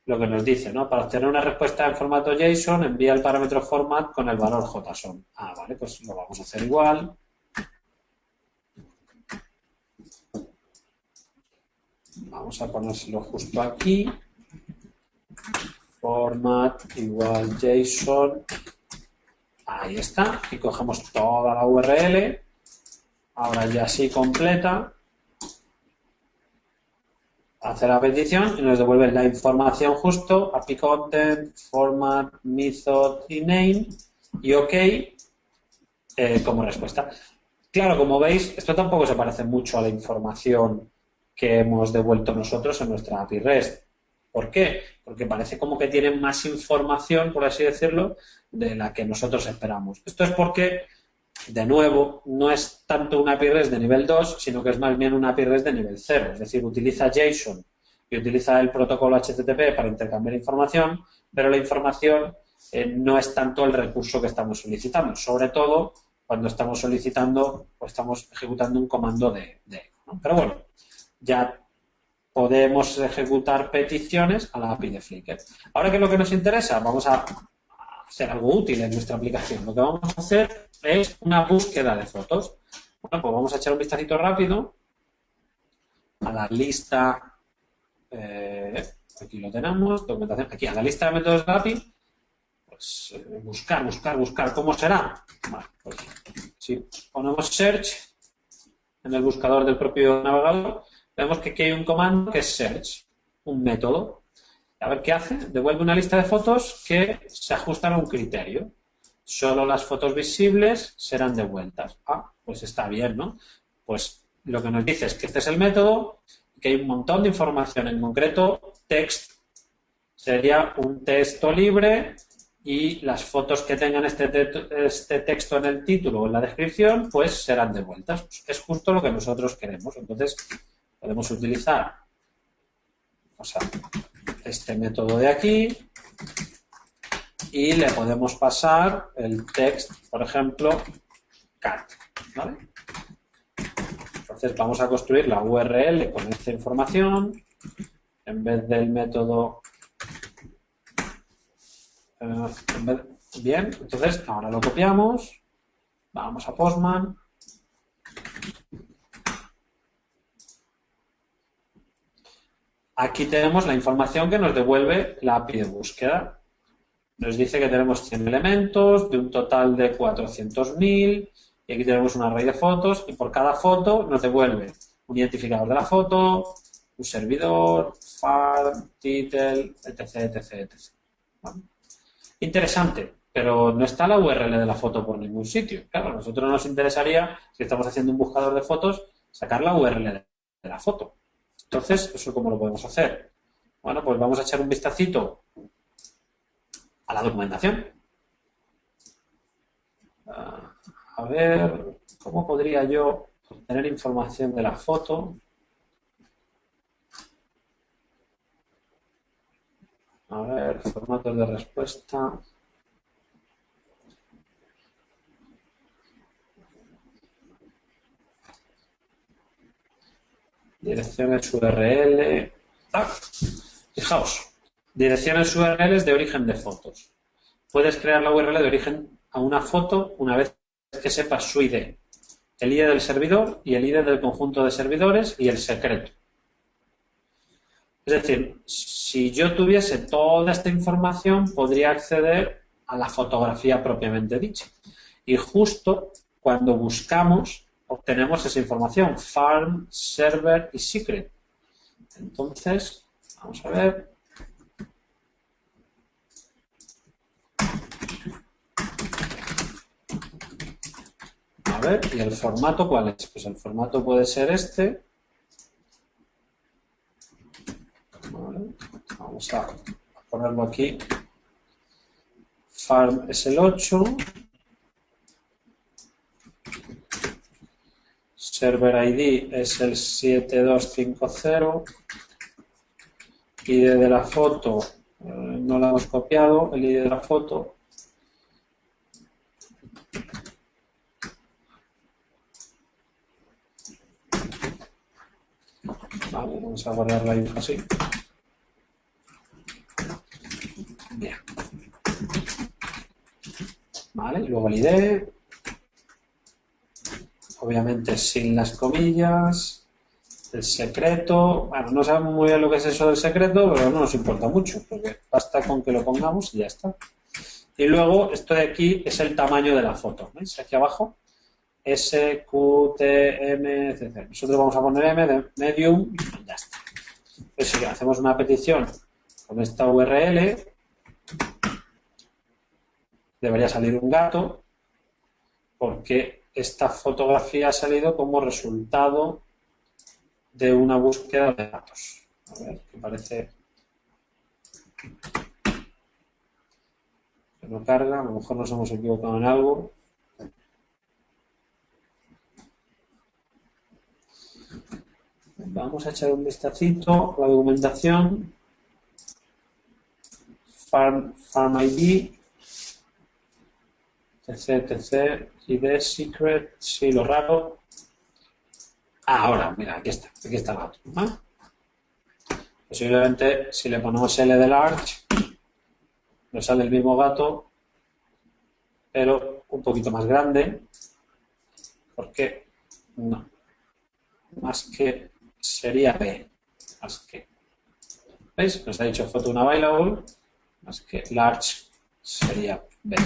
lo que nos dice, ¿no? Para obtener una respuesta en formato JSON, envía el parámetro format con el valor JSON. Ah, vale, pues lo vamos a hacer igual. Vamos a ponérselo justo aquí. Format igual JSON. Ahí está. Y cogemos toda la URL. Ahora ya sí completa. Hace la petición y nos devuelve la información justo, API content, format, method y name. y OK como respuesta. Claro, como veis, esto tampoco se parece mucho a la información que hemos devuelto nosotros en nuestra API REST. ¿Por qué? Porque parece como que tienen más información, por así decirlo, de la que nosotros esperamos. Esto es porque, de nuevo, no es tanto una API REST de nivel 2, sino que es más bien una API REST de nivel 0. Es decir, utiliza JSON y utiliza el protocolo HTTP para intercambiar información, pero la información no es tanto el recurso que estamos solicitando. Sobre todo cuando estamos solicitando o estamos ejecutando un comando de ¿no? Pero bueno, ya podemos ejecutar peticiones a la API de Flickr. Ahora, ¿qué es lo que nos interesa? Vamos a hacer algo útil en nuestra aplicación. Lo que vamos a hacer es una búsqueda de fotos. Bueno, pues vamos a echar un vistacito rápido a la lista. Aquí lo tenemos, documentación. Aquí a la lista de métodos de la API. Pues buscar. ¿Cómo será? Bueno, pues si ponemos search en el buscador del propio navegador, vemos que aquí hay un comando que es search, un método. A ver qué hace. Devuelve una lista de fotos que se ajustan a un criterio. Solo las fotos visibles serán devueltas. Ah, pues está bien, ¿no? Pues lo que nos dice es que este es el método, que hay un montón de información, en concreto text. Sería un texto libre y las fotos que tengan este texto en el título o en la descripción, pues serán devueltas. Es justo lo que nosotros queremos. Entonces, podemos utilizar este método de aquí y le podemos pasar el text, por ejemplo, cat, ¿vale? Entonces vamos a construir la URL con esta información en vez del método. Bien, entonces ahora lo copiamos, vamos a Postman. Aquí tenemos la información que nos devuelve la API de búsqueda. Nos dice que tenemos 100 elementos de un total de 400.000 y aquí tenemos un array de fotos y por cada foto nos devuelve un identificador de la foto, un servidor, farm, title, etc. ¿Vale? Interesante, pero no está la URL de la foto por ningún sitio. Claro, a nosotros nos interesaría, si estamos haciendo un buscador de fotos, sacar la URL de la foto. Entonces, ¿eso cómo lo podemos hacer? Bueno, pues vamos a echar un vistacito a la documentación. A ver, ¿cómo podría yo obtener información de la foto? A ver, formatos de respuesta. Direcciones URL. Fijaos, direcciones URL de origen de fotos. Puedes crear la URL de origen a una foto una vez que sepas su ID, el ID del servidor y el ID del conjunto de servidores y el secreto. Es decir, si yo tuviese toda esta información, podría acceder a la fotografía propiamente dicha. Y justo cuando buscamos, obtenemos esa información, farm, server y secret. Entonces, vamos a ver. A ver, ¿y el formato cuál es? Pues el formato puede ser este. Vale, vamos a ponerlo aquí. Farm es el 8. Server ID es el 7250. ID de la foto, no la hemos copiado, el ID de la foto. Vale, vamos a guardar la info así. Bien. Vale, luego el ID. Obviamente sin las comillas. El secreto. Bueno, no sabemos muy bien lo que es eso del secreto, pero no nos importa mucho, porque basta con que lo pongamos y ya está. Y luego, esto de aquí es el tamaño de la foto. ¿Veis? Aquí abajo. S, Q, T, M, etc. Nosotros vamos a poner M de medium y ya está. Pues si hacemos una petición con esta URL, debería salir un gato, porque esta fotografía ha salido como resultado de una búsqueda de datos. A ver, que parece que no carga, a lo mejor nos hemos equivocado en algo. Vamos a echar un vistacito a la documentación. Farm ID, etc, ID secret, sí, lo raro. Ahora, mira, aquí está el gato. Posiblemente si le ponemos L de large, nos sale el mismo gato, pero un poquito más grande, porque no, más que sería B, más que, ¿veis? Nos ha dicho photo unavailable, más que large sería B.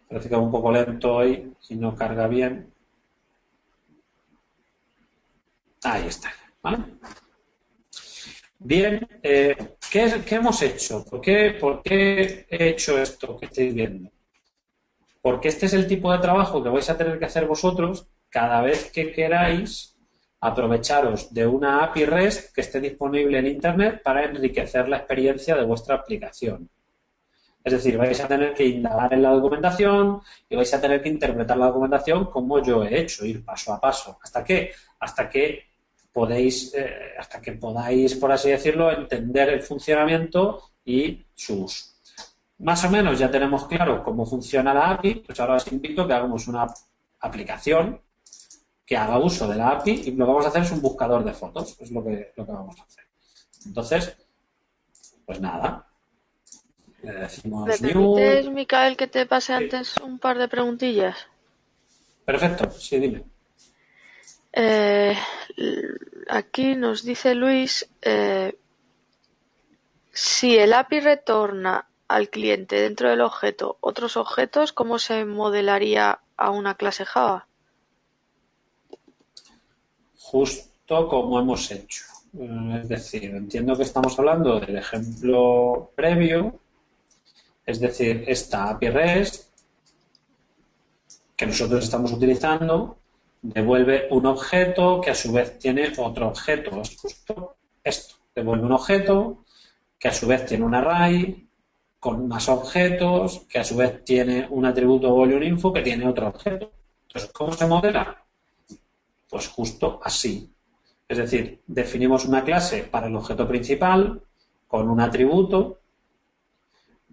Parece que va un poco lento hoy y no carga bien. Ahí está, ¿vale? Bien, ¿qué hemos hecho? ¿Por qué he hecho esto que estáis viendo? Porque este es el tipo de trabajo que vais a tener que hacer vosotros cada vez que queráis aprovecharos de una API REST que esté disponible en Internet para enriquecer la experiencia de vuestra aplicación. Es decir, vais a tener que indagar en la documentación y vais a tener que interpretar la documentación como yo he hecho, ir paso a paso. ¿Hasta qué? Hasta que podáis, por así decirlo, entender el funcionamiento y su uso. Más o menos ya tenemos claro cómo funciona la API, pues ahora os invito a que hagamos una aplicación que haga uso de la API y lo que vamos a hacer es un buscador de fotos, es lo que vamos a hacer. Entonces, pues nada. Le decimos ¿Me permites, Micael, que te pase antes un par de preguntillas? Perfecto, sí, dime. Aquí nos dice Luis, si el API retorna al cliente dentro del objeto otros objetos, ¿cómo se modelaría a una clase Java? Justo como hemos hecho. Es decir, entiendo que estamos hablando del ejemplo previo, es decir, esta API REST que nosotros estamos utilizando devuelve un objeto que a su vez tiene otro objeto. Es justo esto. Devuelve un objeto que a su vez tiene un array con más objetos, que a su vez tiene un atributo volumeInfo que tiene otro objeto. Entonces, ¿cómo se modela? Pues justo así. Es decir, definimos una clase para el objeto principal con un atributo.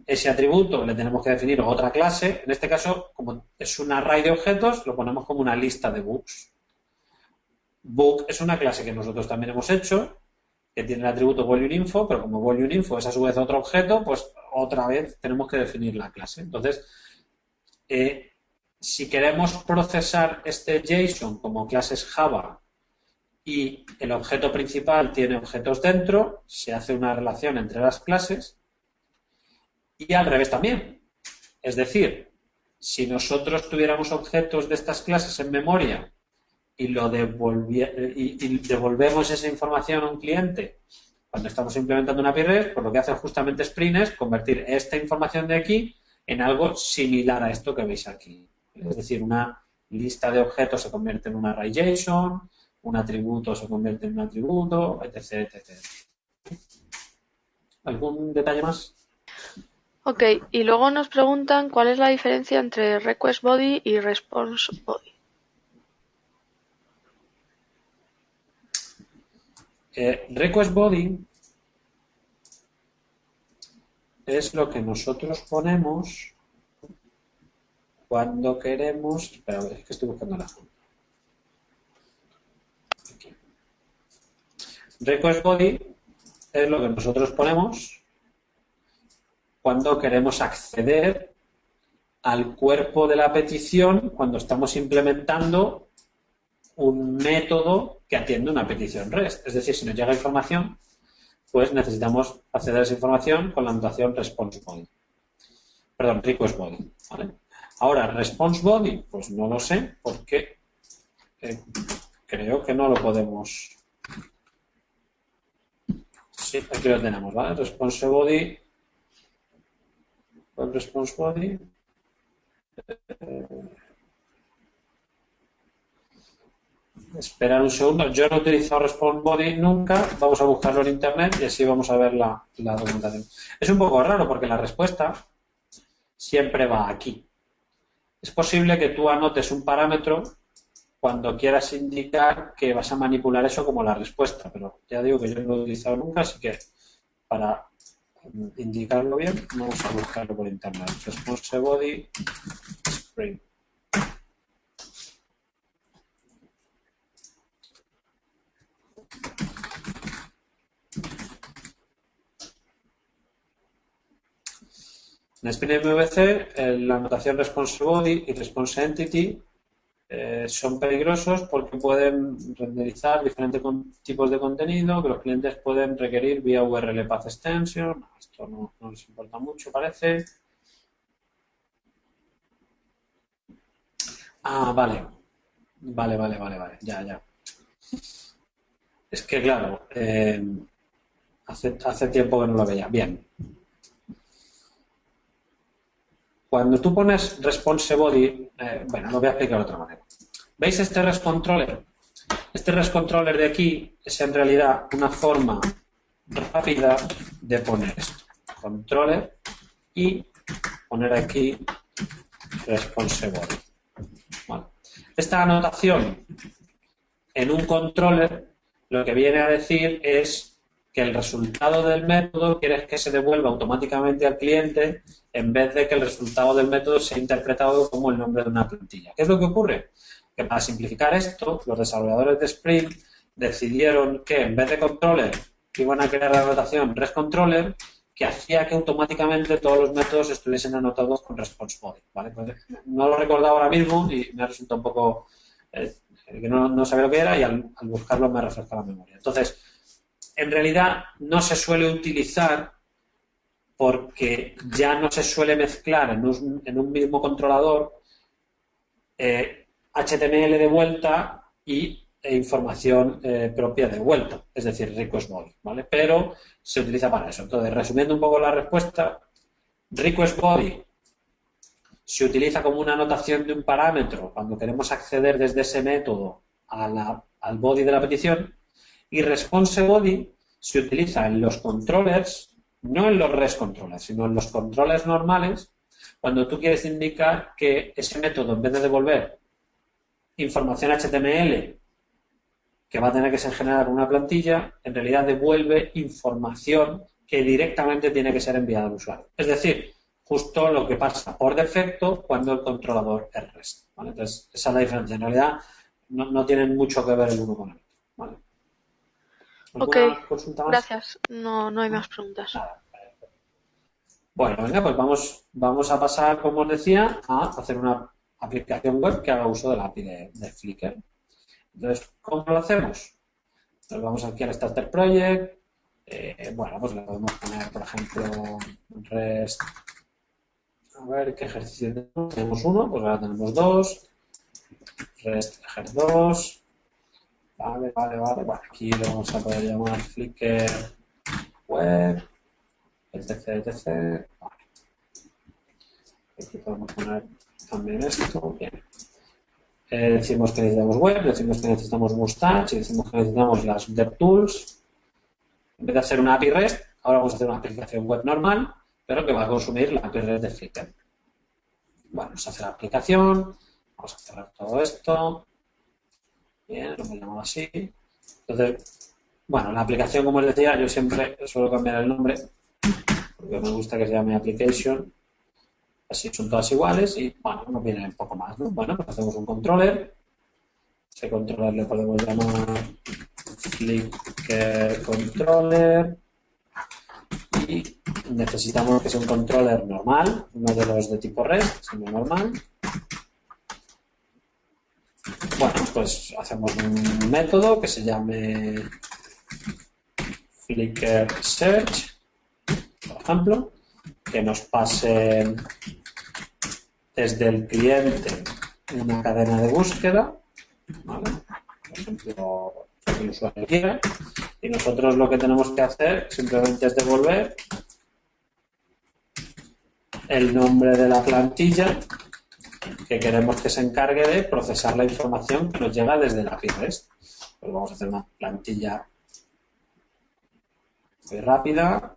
Ese atributo le tenemos que definir otra clase. En este caso, como es un array de objetos, lo ponemos como una lista de books. Book es una clase que nosotros también hemos hecho, que tiene el atributo volumeInfo, pero como volumeInfo es a su vez otro objeto, pues otra vez tenemos que definir la clase. Entonces, si queremos procesar este JSON como clases Java y el objeto principal tiene objetos dentro, se hace una relación entre las clases y al revés también. Es decir, si nosotros tuviéramos objetos de estas clases en memoria y devolvemos esa información a un cliente cuando estamos implementando una API REST, pues lo que hace justamente Spring es convertir esta información de aquí en algo similar a esto que veis aquí. Es decir, una lista de objetos se convierte en un array JSON, un atributo se convierte en un atributo, etc, etc. ¿Algún detalle más? Ok, y luego nos preguntan cuál es la diferencia entre Request Body y Response Body. Request Body es lo que nosotros ponemos cuando queremos... Espera, a ver, es que estoy buscando la fuente. Aquí. Request Body es lo que nosotros ponemos cuando queremos acceder al cuerpo de la petición cuando estamos implementando un método que atiende una petición REST. Es decir, si nos llega información, pues necesitamos acceder a esa información con la notación Response Body. Perdón, Request Body. ¿Vale? Ahora, Response Body, pues no lo sé, porque creo que no lo podemos Sí, aquí lo tenemos, ¿vale? Response body, web response body. Esperar un segundo. Yo no he utilizado response body nunca. Vamos a buscarlo en internet y así vamos a ver la documentación. Es un poco raro porque la respuesta siempre va aquí. Es posible que tú anotes un parámetro cuando quieras indicar que vas a manipular eso como la respuesta, pero ya digo que yo no lo he utilizado nunca, así que para indicarlo bien vamos a buscarlo por internet. Response body Spring. En Spring MVC, la anotación response body y response entity son peligrosos porque pueden renderizar diferentes tipos de contenido que los clientes pueden requerir vía URL Path Extension. Esto no les importa mucho, parece. Ah, vale. Vale. Ya. Es que, claro, hace tiempo que no lo veía. Bien. Cuando tú pones response body, bueno, lo voy a explicar de otra manera. ¿Veis este rescontroller? Este rescontroller de aquí es en realidad una forma rápida de poner esto. Controller y poner aquí response body. Vale. Esta anotación en un controller lo que viene a decir es que el resultado del método quieres que se devuelva automáticamente al cliente en vez de que el resultado del método sea interpretado como el nombre de una plantilla. ¿Qué es lo que ocurre? Que para simplificar esto, los desarrolladores de Spring decidieron que en vez de controller iban a crear la anotación ResController que hacía que automáticamente todos los métodos estuviesen anotados con response body. ¿Vale? Pues no lo recordaba ahora mismo y me ha resultado un poco que no sabía lo que era y al buscarlo me refresca la memoria. Entonces, en realidad no se suele utilizar porque ya no se suele mezclar en un mismo controlador HTML de vuelta e información propia de vuelta, es decir, request body, ¿vale? Pero se utiliza para eso. Entonces, resumiendo un poco la respuesta, request body se utiliza como una anotación de un parámetro cuando queremos acceder desde ese método al body de la petición y response body se utiliza en los controllers, no en los REST controllers, sino en los controllers normales cuando tú quieres indicar que ese método, en vez de devolver información HTML que va a tener que ser generada con una plantilla, en realidad devuelve información que directamente tiene que ser enviada al usuario. Es decir, justo lo que pasa por defecto cuando el controlador es REST. ¿Vale? Entonces, esa es la diferencia. En realidad, no tienen mucho que ver el uno con el otro. ¿Vale? ¿Alguna consulta más? Gracias. No hay más preguntas. Nada. Bueno, venga, pues vamos a pasar, como os decía, a hacer una aplicación web que haga uso del API de Flickr. Entonces, ¿cómo lo hacemos? Nos vamos aquí al Starter Project. Bueno, pues le podemos poner, por ejemplo, REST. A ver, ¿qué ejercicio tenemos? Tenemos uno, pues ahora tenemos dos. REST ejer 2. Vale. Bueno, aquí lo vamos a poder llamar Flickr Web, etc. Vale. Aquí podemos poner también esto. Bien. Decimos que necesitamos web, decimos que necesitamos Mustache, decimos que necesitamos las DevTools. En vez de hacer una API REST, ahora vamos a hacer una aplicación web normal, pero que va a consumir la API REST de Flickr. Bueno, vamos a hacer la aplicación, vamos a cerrar todo esto. Bien, lo hemos llamado así. Entonces, bueno, la aplicación, como os decía, yo siempre suelo cambiar el nombre, porque me gusta que se llame Application. Así son todas iguales y, bueno, nos viene un poco más, ¿no? Bueno, pues hacemos un controller. Ese controller le podemos llamar Flickr Controller. Y necesitamos que sea un controller normal, no de los de tipo REST, sino normal. Bueno, pues hacemos un método que se llame Flickr Search, por ejemplo, que nos pase desde el cliente una cadena de búsqueda, ¿vale? Por ejemplo, que el usuario quiera. Y nosotros lo que tenemos que hacer simplemente es devolver el nombre de la plantilla que queremos que se encargue de procesar la información que nos llega desde la API REST. Pues vamos a hacer una plantilla muy rápida.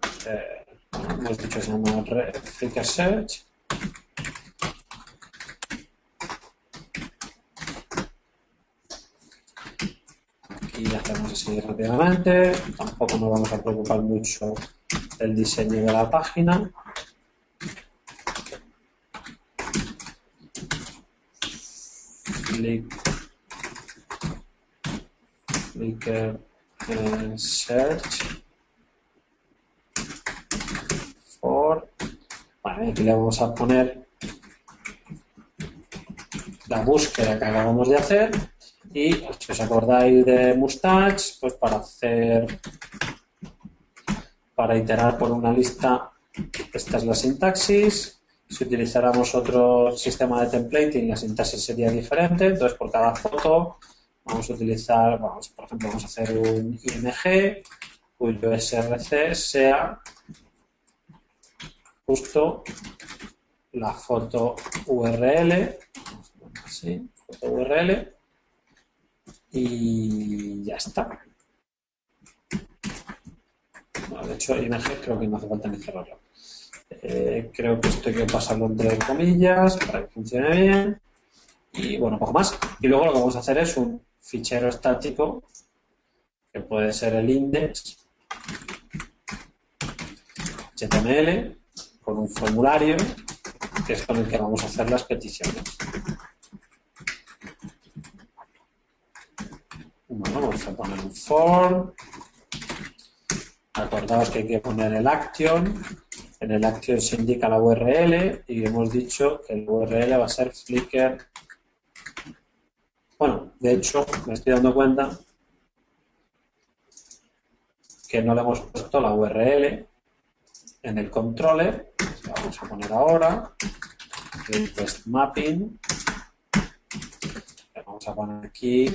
Hemos dicho que se llama Flickr Search. Aquí hacemos así rápidamente. Tampoco nos vamos a preocupar mucho del diseño de la página. Flickr Search for. Vale, aquí le vamos a poner la búsqueda que acabamos de hacer. Y si os acordáis de Mustache, pues para iterar por una lista, esta es la sintaxis. Si utilizáramos otro sistema de templating, la sintaxis sería diferente. Entonces, por cada foto vamos a utilizar, por ejemplo, vamos a hacer un IMG cuyo src sea justo la foto URL, así, foto URL, y ya está. Bueno, de hecho, IMG creo que no hace falta ni cerrarlo. Creo que esto hay que pasarlo entre comillas para que funcione bien. Y bueno, poco más. Y luego lo que vamos a hacer es un fichero estático que puede ser el index HTML con un formulario que es con el que vamos a hacer las peticiones. Bueno, vamos a poner un form. Acordaos que hay que poner el action. En el action se indica la URL y hemos dicho que la URL va a ser Flickr. Bueno, de hecho, me estoy dando cuenta que no le hemos puesto la URL en el controller. La vamos a poner ahora. Request mapping. Le vamos a poner aquí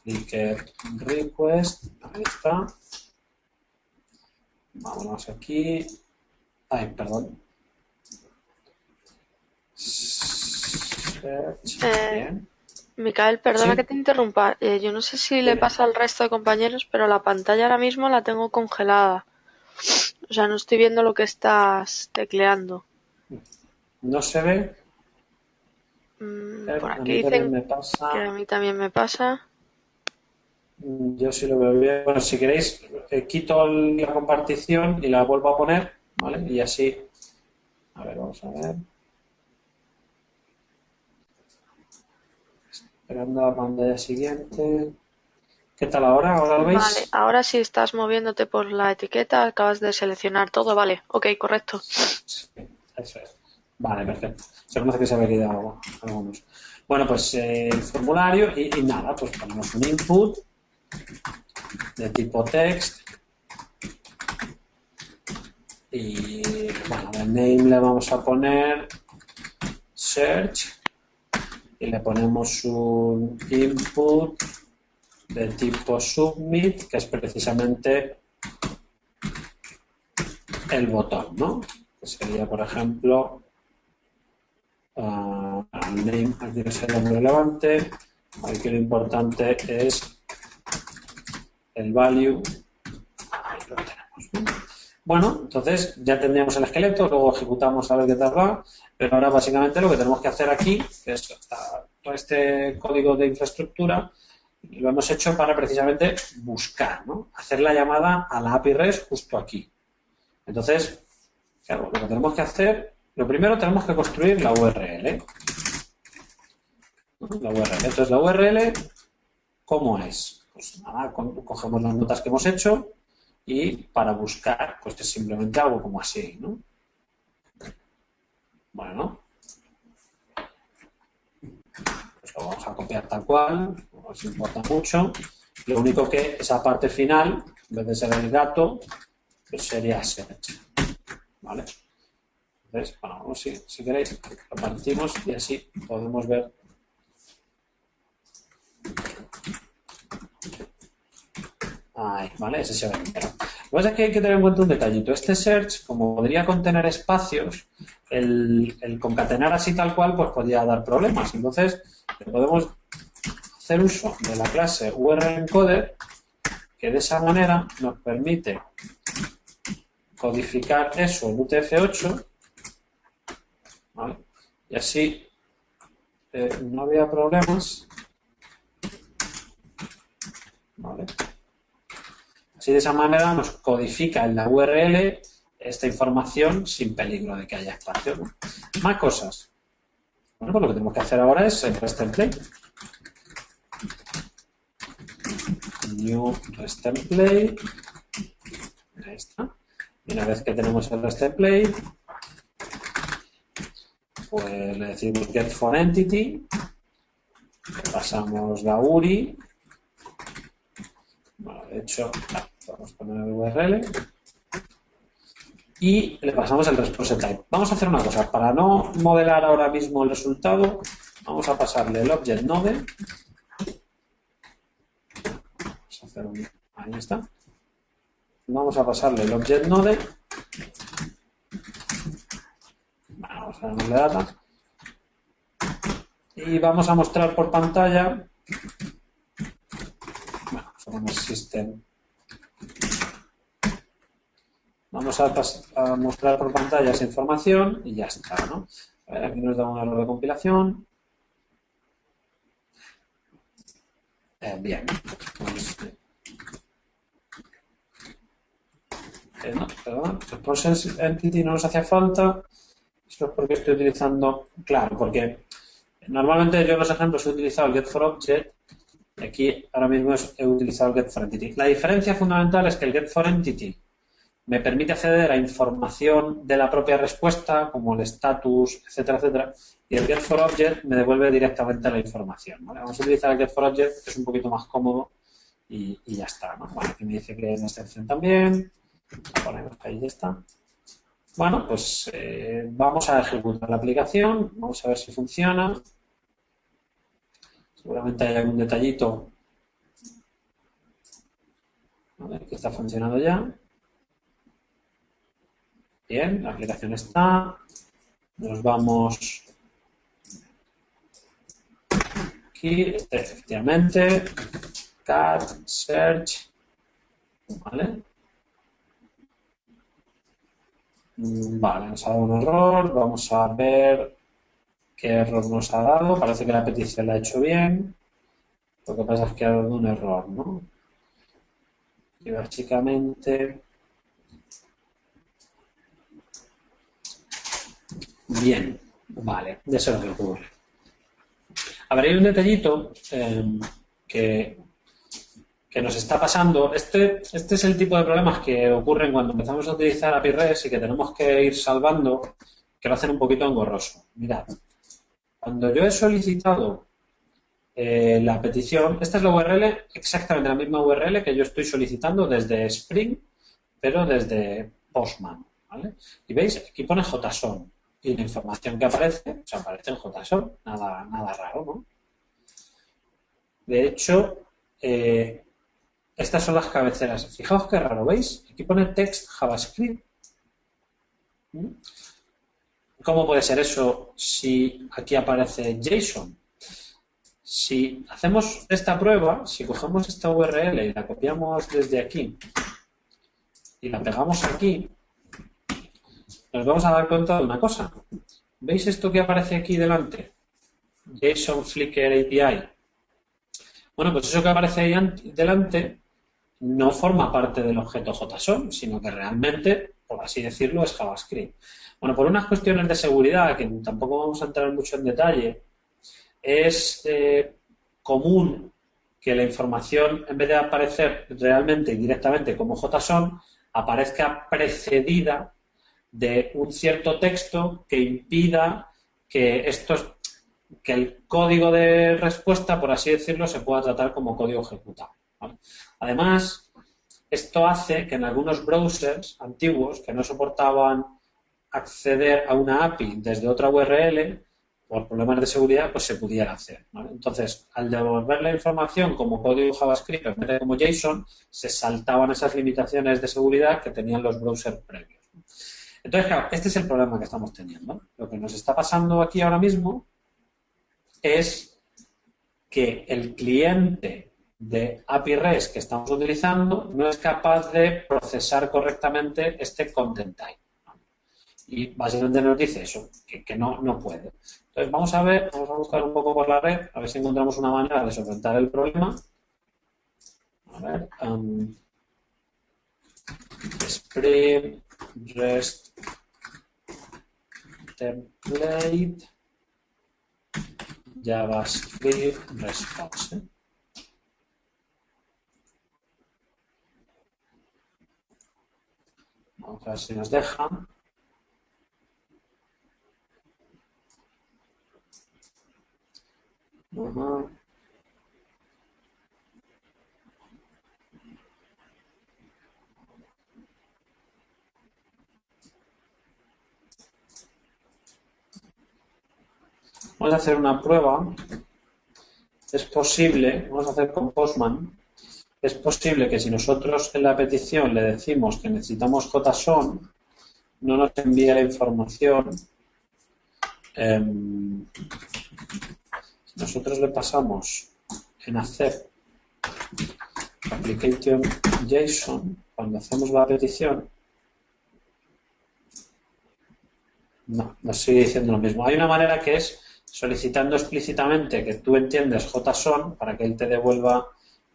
Flickr request. Ahí está. Vámonos aquí. Ay, perdón. Search. Bien. Micael, perdona Sí. que te interrumpa. Yo no sé si le pasa al resto de compañeros, pero la pantalla ahora mismo la tengo congelada. O sea, no estoy viendo lo que estás tecleando. No se ve. Por A aquí mí también dicen me que pasa. a mí también me pasa. Yo sí lo veo bien. Bueno, si queréis, quito la compartición y la vuelvo a poner, ¿vale? Y así. A ver, vamos a ver. Esperando la pantalla siguiente. ¿Qué tal ahora? ¿Ahora lo veis? Vale, ahora sí estás moviéndote por la etiqueta, acabas de seleccionar todo, vale, ok, correcto. Sí, eso es. Vale, perfecto. Se conoce que se había quedado algunos. Bueno, pues el formulario y nada, pues ponemos un input de tipo text y bueno, de name le vamos a poner search y le ponemos un input de tipo submit, que es precisamente el botón, ¿no? Que sería, por ejemplo, el name, aquí no sería muy relevante, aquí lo importante es el value. Ahí lo tenemos, ¿no? Bueno, entonces ya tendríamos el esqueleto, luego ejecutamos a ver qué tal va, pero ahora básicamente lo que tenemos que hacer aquí, que es todo este código de infraestructura, lo hemos hecho para precisamente buscar, ¿no? Hacer la llamada a la API REST justo aquí. Entonces, claro, lo que tenemos que hacer, lo primero tenemos que construir la URL. La URL. Entonces, la URL, ¿cómo es? Pues nada, cogemos las notas que hemos hecho y para buscar, pues es simplemente algo como así, ¿no? Bueno, pues lo vamos a copiar tal cual, no nos importa mucho. Lo único que esa parte final, en vez de ser el gato, pues sería search, ¿vale? Entonces, bueno, si queréis, lo partimos y así podemos ver Ahí, ¿vale? Ese se ve entero. Lo que pasa es que hay que tener en cuenta un detallito. Este search, como podría contener espacios, el concatenar así tal cual, pues podría dar problemas. Entonces, podemos hacer uso de la clase URLEncoder, que de esa manera nos permite codificar eso en UTF-8, ¿vale? Y así no había problemas, ¿vale? Así de esa manera nos codifica en la URL esta información sin peligro de que haya espacio, ¿no? Más cosas. Bueno, pues lo que tenemos que hacer ahora es el REST template. New REST template. Ahí está. Y una vez que tenemos el REST template, pues le decimos get for entity, le pasamos la URI. Bueno, de hecho, vamos a poner el URL y le pasamos el response type. Vamos a hacer una cosa, para no modelar ahora mismo el resultado, vamos a pasarle el object node. Vamos a hacer ahí está. Vamos a pasarle el object node. Vamos a darle data. Y vamos a mostrar por pantalla. Bueno, ponemos system. Vamos a mostrar por pantalla esa información y ya está, ¿no? A ver, aquí nos da un error de compilación. Bien. Pues, no, perdón. El process entity no nos hacía falta. Eso es porque estoy utilizando. Claro, porque normalmente yo en los ejemplos he utilizado el getForObject. Y aquí ahora mismo he utilizado el getForEntity. La diferencia fundamental es que el getForEntity me permite acceder a información de la propia respuesta, como el status, etcétera, etcétera, y el getForObject me devuelve directamente la información, ¿vale? Vamos a utilizar el getForObject, que es un poquito más cómodo, y ya está, ¿no? Bueno, aquí me dice que en excepción también, ponemos que ahí ya está. Bueno, pues vamos a ejecutar la aplicación, vamos a ver si funciona. Seguramente hay algún detallito. A ver, que está funcionando ya. Bien, la aplicación está. Nos vamos aquí, efectivamente, cat search, ¿vale? Vale, nos ha dado un error, vamos a ver qué error nos ha dado, parece que la petición la ha hecho bien, lo que pasa es que ha dado un error, ¿no? Y básicamente... Bien, vale, de eso es lo que ocurre. A ver, hay un detallito que nos está pasando. Este es el tipo de problemas que ocurren cuando empezamos a utilizar API REST y que tenemos que ir salvando, que lo hacen un poquito engorroso. Mirad, cuando yo he solicitado la petición, esta es la URL, exactamente la misma URL que yo estoy solicitando desde Spring, pero desde Postman, ¿vale? Y veis, aquí pone JSON. Y la información que aparece, pues aparece en JSON, nada raro, ¿no? De hecho, estas son las cabeceras. Fijaos qué raro, ¿veis? Aquí pone text JavaScript. ¿Cómo puede ser eso si aquí aparece JSON? Si hacemos esta prueba, si cogemos esta URL y la copiamos desde aquí y la pegamos aquí, nos vamos a dar cuenta de una cosa. ¿Veis esto que aparece aquí delante? JSON Flickr API. Bueno, pues eso que aparece ahí delante no forma parte del objeto JSON, sino que realmente, por así decirlo, es JavaScript. Bueno, por unas cuestiones de seguridad, que tampoco vamos a entrar mucho en detalle, es común que la información, en vez de aparecer realmente y directamente como JSON, aparezca precedida de un cierto texto que impida que el código de respuesta, por así decirlo, se pueda tratar como código ejecutable, ¿vale? Además, esto hace que en algunos browsers antiguos que no soportaban acceder a una API desde otra URL, por problemas de seguridad, pues se pudiera hacer, ¿vale? Entonces, al devolver la información como código JavaScript en vez de como JSON, se saltaban esas limitaciones de seguridad que tenían los browsers previos. Entonces, claro, este es el problema que estamos teniendo. Lo que nos está pasando aquí ahora mismo es que el cliente de API REST que estamos utilizando no es capaz de procesar correctamente este content type. Y básicamente nos dice eso, que no puede. Entonces vamos a buscar un poco por la red, a ver si encontramos una manera de solventar el problema. A ver, Spring REST template JavaScript response. Vamos a ver si nos deja. Vamos a hacer una prueba. Es posible, vamos a hacer con Postman, es posible que si nosotros en la petición le decimos que necesitamos JSON, no nos envíe la información. Si nosotros le pasamos en hacer application JSON, cuando hacemos la petición, no, nos sigue diciendo lo mismo. Hay una manera que es solicitando explícitamente que tú entiendes JSON para que él te devuelva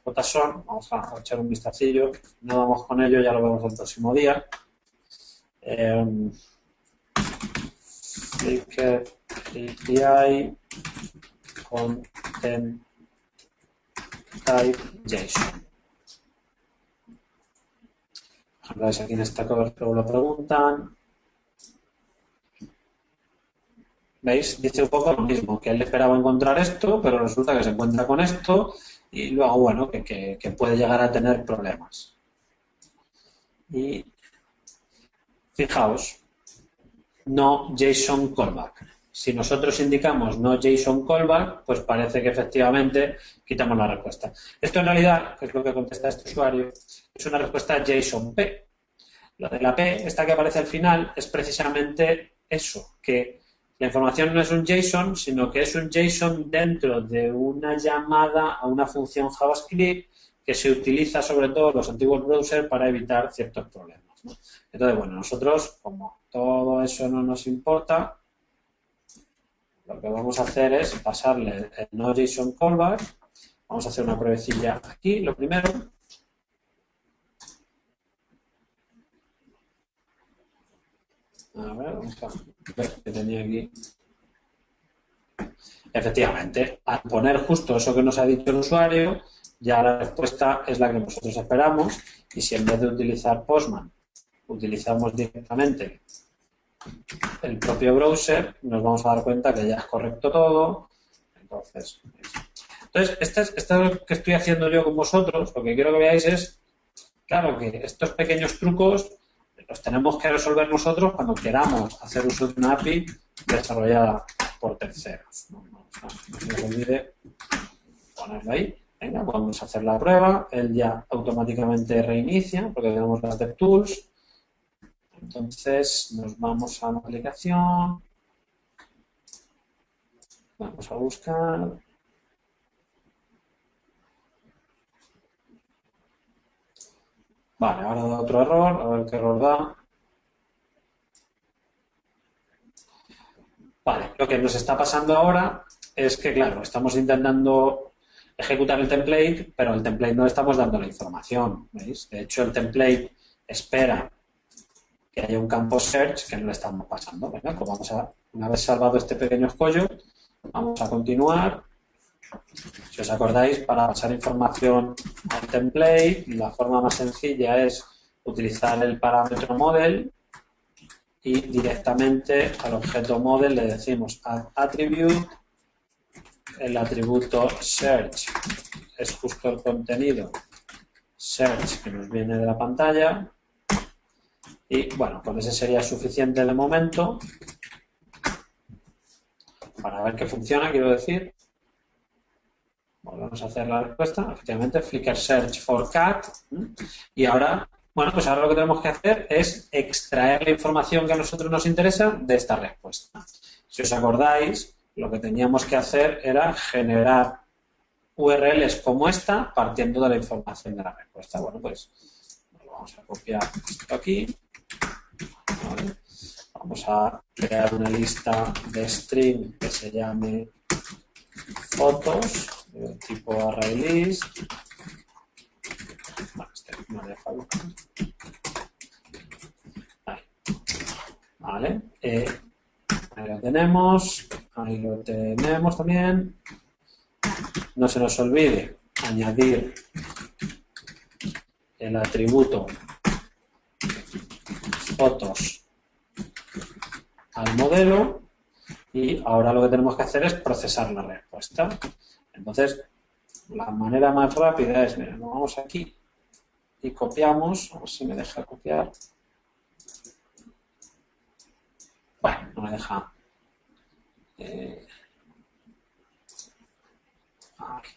JSON. Vamos a echar un vistacillo. No vamos con ello, ya lo vemos el próximo día. Flickr API content type JSON. Por ejemplo, aquí en esta cover lo preguntan. ¿Veis? Dice un poco lo mismo, que él esperaba encontrar esto, pero resulta que se encuentra con esto y luego, bueno, que puede llegar a tener problemas. Y fijaos, no JSON callback. Si nosotros indicamos no JSON callback, pues parece que efectivamente quitamos la respuesta. Esto en realidad, que es lo que contesta este usuario, es una respuesta JSON P. Lo de la P, esta que aparece al final, es precisamente eso, que la información no es un JSON, sino que es un JSON dentro de una llamada a una función JavaScript que se utiliza sobre todo en los antiguos browsers para evitar ciertos problemas, ¿no? Entonces, bueno, nosotros, como todo eso no nos importa, lo que vamos a hacer es pasarle el no JSON callback. Vamos a hacer una pruebecilla aquí, lo primero. A ver, vamos a ver qué tenía aquí. Efectivamente, al poner justo eso que nos ha dicho el usuario, ya la respuesta es la que nosotros esperamos, y si en vez de utilizar Postman utilizamos directamente el propio browser, nos vamos a dar cuenta que ya es correcto todo. Entonces, esto es lo que estoy haciendo yo con vosotros. Lo que quiero que veáis es, claro, que estos pequeños trucos los tenemos que resolver nosotros cuando queramos hacer uso de una API desarrollada por terceros. No se nos olvide ponerlo ahí. Venga, vamos a hacer la prueba. Él ya automáticamente reinicia porque tenemos las DevTools. Entonces nos vamos a la aplicación. Vamos a buscar. Vale, ahora da otro error. A ver qué error da. Vale, lo que nos está pasando ahora es que, claro, estamos intentando ejecutar el template, pero al template no le estamos dando la información, ¿veis? De hecho, el template espera que haya un campo search que no le estamos pasando. Venga, pues vamos a, una vez salvado este pequeño escollo, vamos a continuar. Si os acordáis, para pasar información al template, la forma más sencilla es utilizar el parámetro model y directamente al objeto model le decimos add attribute. El atributo search es justo el contenido search que nos viene de la pantalla. Y bueno, con ese sería suficiente de momento. para ver que funciona, quiero decir. Volvemos a hacer la respuesta. Efectivamente, Flickr Search for Cat. Y ahora, bueno, pues ahora lo que tenemos que hacer es extraer la información que a nosotros nos interesa de esta respuesta. Si os acordáis, lo que teníamos que hacer era generar URLs como esta partiendo de la información de la respuesta. Bueno, pues vamos a copiar esto aquí. ¿Vale? Vamos a crear una lista de string que se llame fotos de tipo ArrayList. Bueno, este no le falta. Ahí. Vale. Ahí lo tenemos. Ahí lo tenemos también. No se nos olvide añadir el atributo fotos al modelo y ahora lo que tenemos que hacer es procesar la respuesta. Entonces, la manera más rápida es, mira, nos vamos aquí y copiamos, a ver si me deja copiar. Bueno, no me deja. Aquí.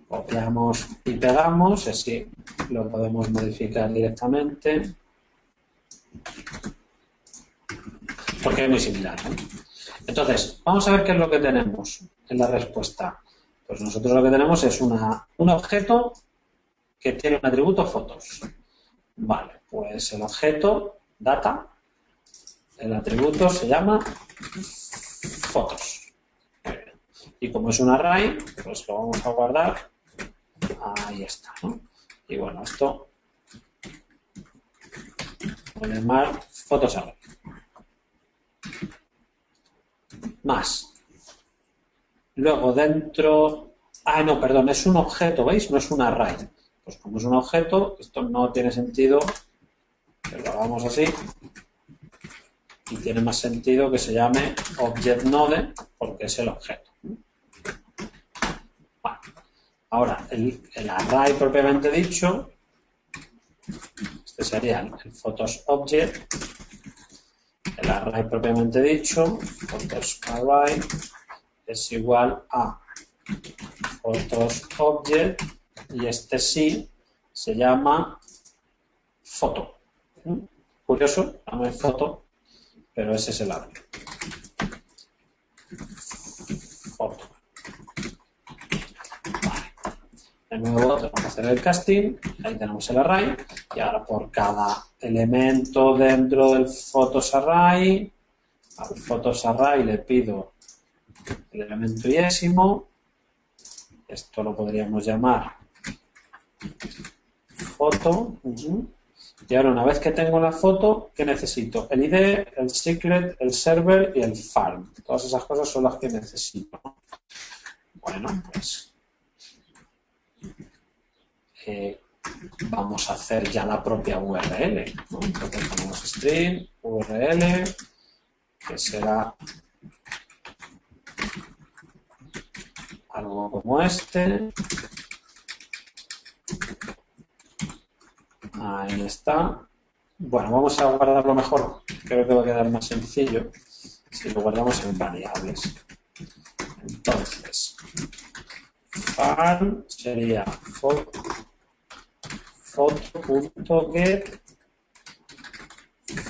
Copiamos y pegamos, así lo podemos modificar directamente. Porque es muy similar, ¿no? Entonces, vamos a ver qué es lo que tenemos en la respuesta. Pues nosotros lo que tenemos es un objeto que tiene un atributo fotos. Vale, pues el objeto, data, el atributo se llama fotos. Y como es un array, pues lo vamos a guardar. Ahí está, ¿no? Y bueno, esto voy a llamar fotos array. Más. Luego dentro... Ah, no, perdón, es un objeto, ¿veis? No es un array. Pues como es un objeto, esto no tiene sentido que lo hagamos así. Y tiene más sentido que se llame ObjectNode porque es el objeto. Bueno, ahora, el array propiamente dicho, este sería el photos object. El array propiamente dicho, photos array, es igual a photos object y este sí se llama foto. Curioso, llama foto, pero ese es el array. Foto. Vale. De nuevo tenemos que hacer el casting, ahí tenemos el array y ahora por cada elemento dentro del photos array, al photos array le pido el elemento iésimo, esto lo podríamos llamar foto, y ahora una vez que tengo la foto, ¿qué necesito? El ID, el secret, el server y el farm. Todas esas cosas son las que necesito. Bueno, pues vamos a hacer ya la propia URL, ¿no? Entonces ponemos string, URL, que será algo como este. Ahí está. Bueno, vamos a guardarlo mejor. Creo que va a quedar más sencillo si lo guardamos en variables. Entonces, farm sería foto.get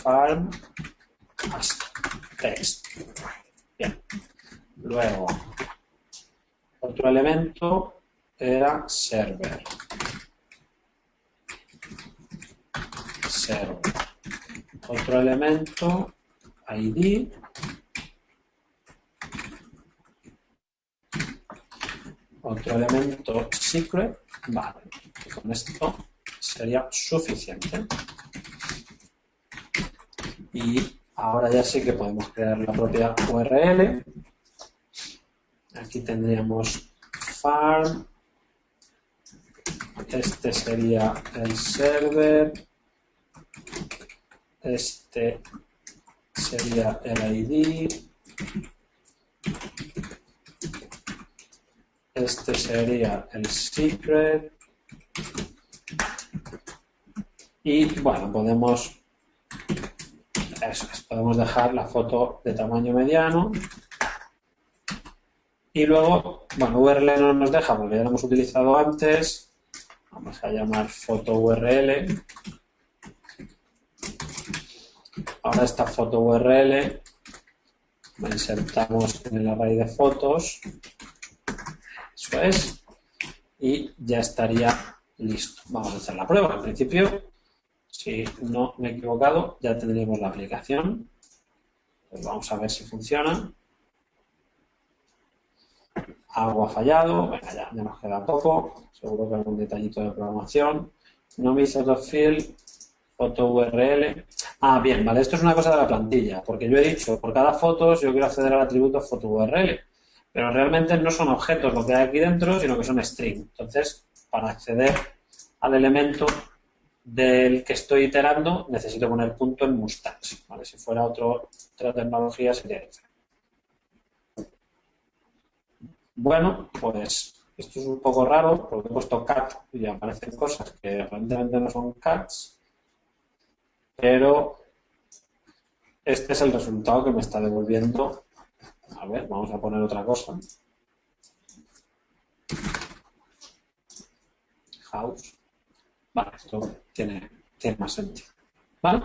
farm text. Bien. Luego, otro elemento era server. Otro elemento, ID. Otro elemento, secret. Vale, con esto sería suficiente. Y ahora ya sí que podemos crear la propia URL. Aquí tendríamos farm. Este sería el server. Este sería el ID. Este sería el secret. Y bueno, podemos Eso es, podemos dejar la foto de tamaño mediano. Y luego, bueno, URL no nos deja porque ya lo hemos utilizado antes. Vamos a llamar foto URL. Ahora esta foto URL la insertamos en el array de fotos. Eso es. Y ya estaría listo. Vamos a hacer la prueba. En principio, si no me he equivocado, ya tendríamos la aplicación. Pues vamos a ver si funciona. Algo ha fallado. Venga, ya nos queda poco. Seguro que algún detallito de programación. No method of field. Foto URL. Ah, bien, vale. Esto es una cosa de la plantilla. Porque yo he dicho, por cada foto, yo quiero acceder al atributo foto URL. Pero realmente no son objetos lo que hay aquí dentro, sino que son string. Entonces, para acceder al elemento del que estoy iterando, necesito poner punto en mustache, ¿vale? Si fuera otra tecnología sería diferente. Bueno, pues esto es un poco raro porque he puesto cat y aparecen cosas que aparentemente no son cats, pero este es el resultado que me está devolviendo. A ver, vamos a poner otra cosa. House. Vale, esto tiene más sentido. ¿Vale?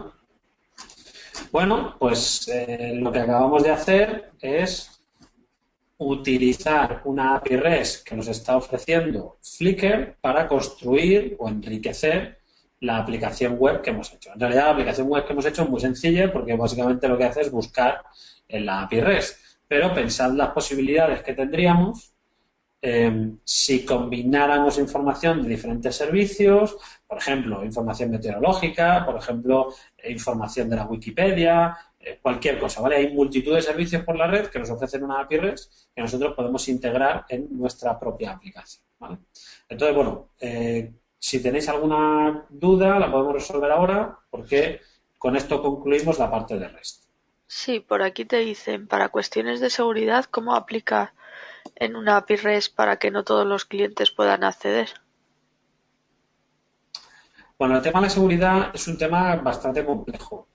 Bueno, pues lo que acabamos de hacer es utilizar una API REST que nos está ofreciendo Flickr para construir o enriquecer la aplicación web que hemos hecho. En realidad, la aplicación web que hemos hecho es muy sencilla porque básicamente lo que hace es buscar en la API REST. Pero pensad las posibilidades que tendríamos si combináramos información de diferentes servicios, por ejemplo, información meteorológica, por ejemplo, información de la Wikipedia, cualquier cosa, ¿vale? Hay multitud de servicios por la red que nos ofrecen una API REST que nosotros podemos integrar en nuestra propia aplicación, ¿vale? Entonces, bueno, si tenéis alguna duda la podemos resolver ahora porque con esto concluimos la parte de REST. Sí, por aquí te dicen, para cuestiones de seguridad, ¿cómo aplicar en una API REST para que no todos los clientes puedan acceder? Bueno, el tema de la seguridad es un tema bastante complejo,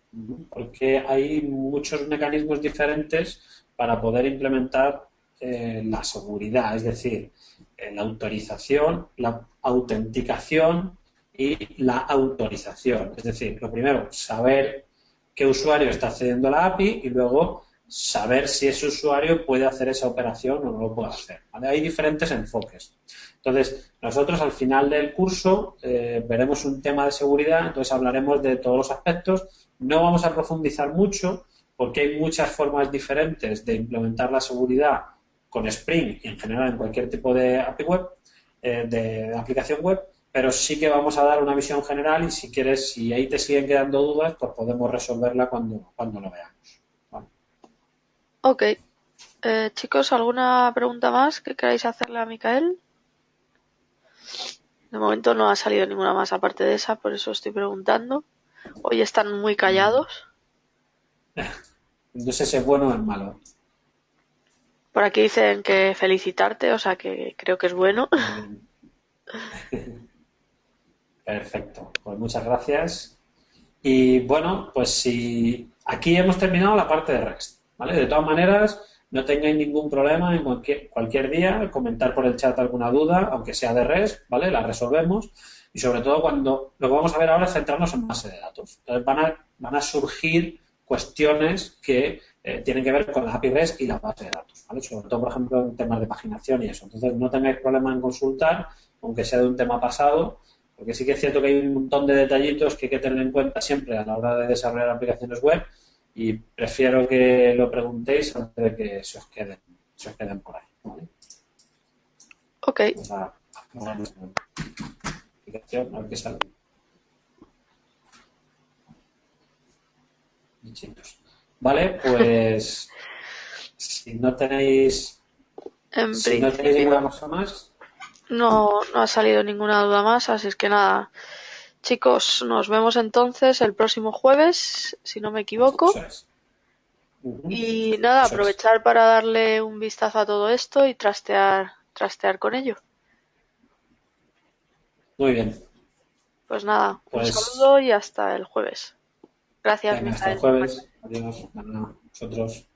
porque hay muchos mecanismos diferentes para poder implementar la seguridad, es decir, la autorización, la autenticación y la autorización. Es decir, lo primero, saber qué usuario está accediendo a la API y luego saber si ese usuario puede hacer esa operación o no lo puede hacer, ¿vale? Hay diferentes enfoques. Entonces, nosotros al final del curso veremos un tema de seguridad, entonces hablaremos de todos los aspectos. No vamos a profundizar mucho porque hay muchas formas diferentes de implementar la seguridad con Spring y en general en cualquier tipo de API web, de aplicación web, pero sí que vamos a dar una visión general y si quieres, si ahí te siguen quedando dudas, pues podemos resolverla cuando lo veamos. ¿Vale? Ok. Chicos, ¿alguna pregunta más que queráis hacerle a Micael? De momento no ha salido ninguna más aparte de esa, por eso estoy preguntando. Hoy están muy callados. No sé si es bueno o es malo. Por aquí dicen que felicitarte, o sea que creo que es bueno. Muy bien. Perfecto. Pues muchas gracias. Y bueno, pues si aquí hemos terminado la parte de REST, ¿vale? De todas maneras, no tengáis ningún problema en cualquier día, comentar por el chat alguna duda, aunque sea de REST, ¿vale? La resolvemos. Y sobre todo cuando lo que vamos a ver ahora es centrarnos en base de datos. Entonces van a surgir cuestiones que tienen que ver con la API REST y la base de datos, ¿vale? Sobre todo, por ejemplo, en temas de paginación y eso. Entonces, no tengáis problema en consultar, aunque sea de un tema pasado, porque sí que es cierto que hay un montón de detallitos que hay que tener en cuenta siempre a la hora de desarrollar aplicaciones web y prefiero que lo preguntéis antes de que se os queden por ahí, ¿vale? Ok. Vamos a probar nuestra aplicación, a ver qué sale. Vale, pues si no tenéis En ninguna principio cosa más, no ha salido ninguna duda más, así es que nada. Chicos, nos vemos entonces el próximo jueves, si no me equivoco. eso es. Y nada, Eso es. aprovechar para darle un vistazo a todo esto y trastear con ello. Muy bien. Pues nada, un Pues saludo y hasta el jueves. Gracias, Venga, hasta el Mijael. jueves. Adiós. Nada, nosotros.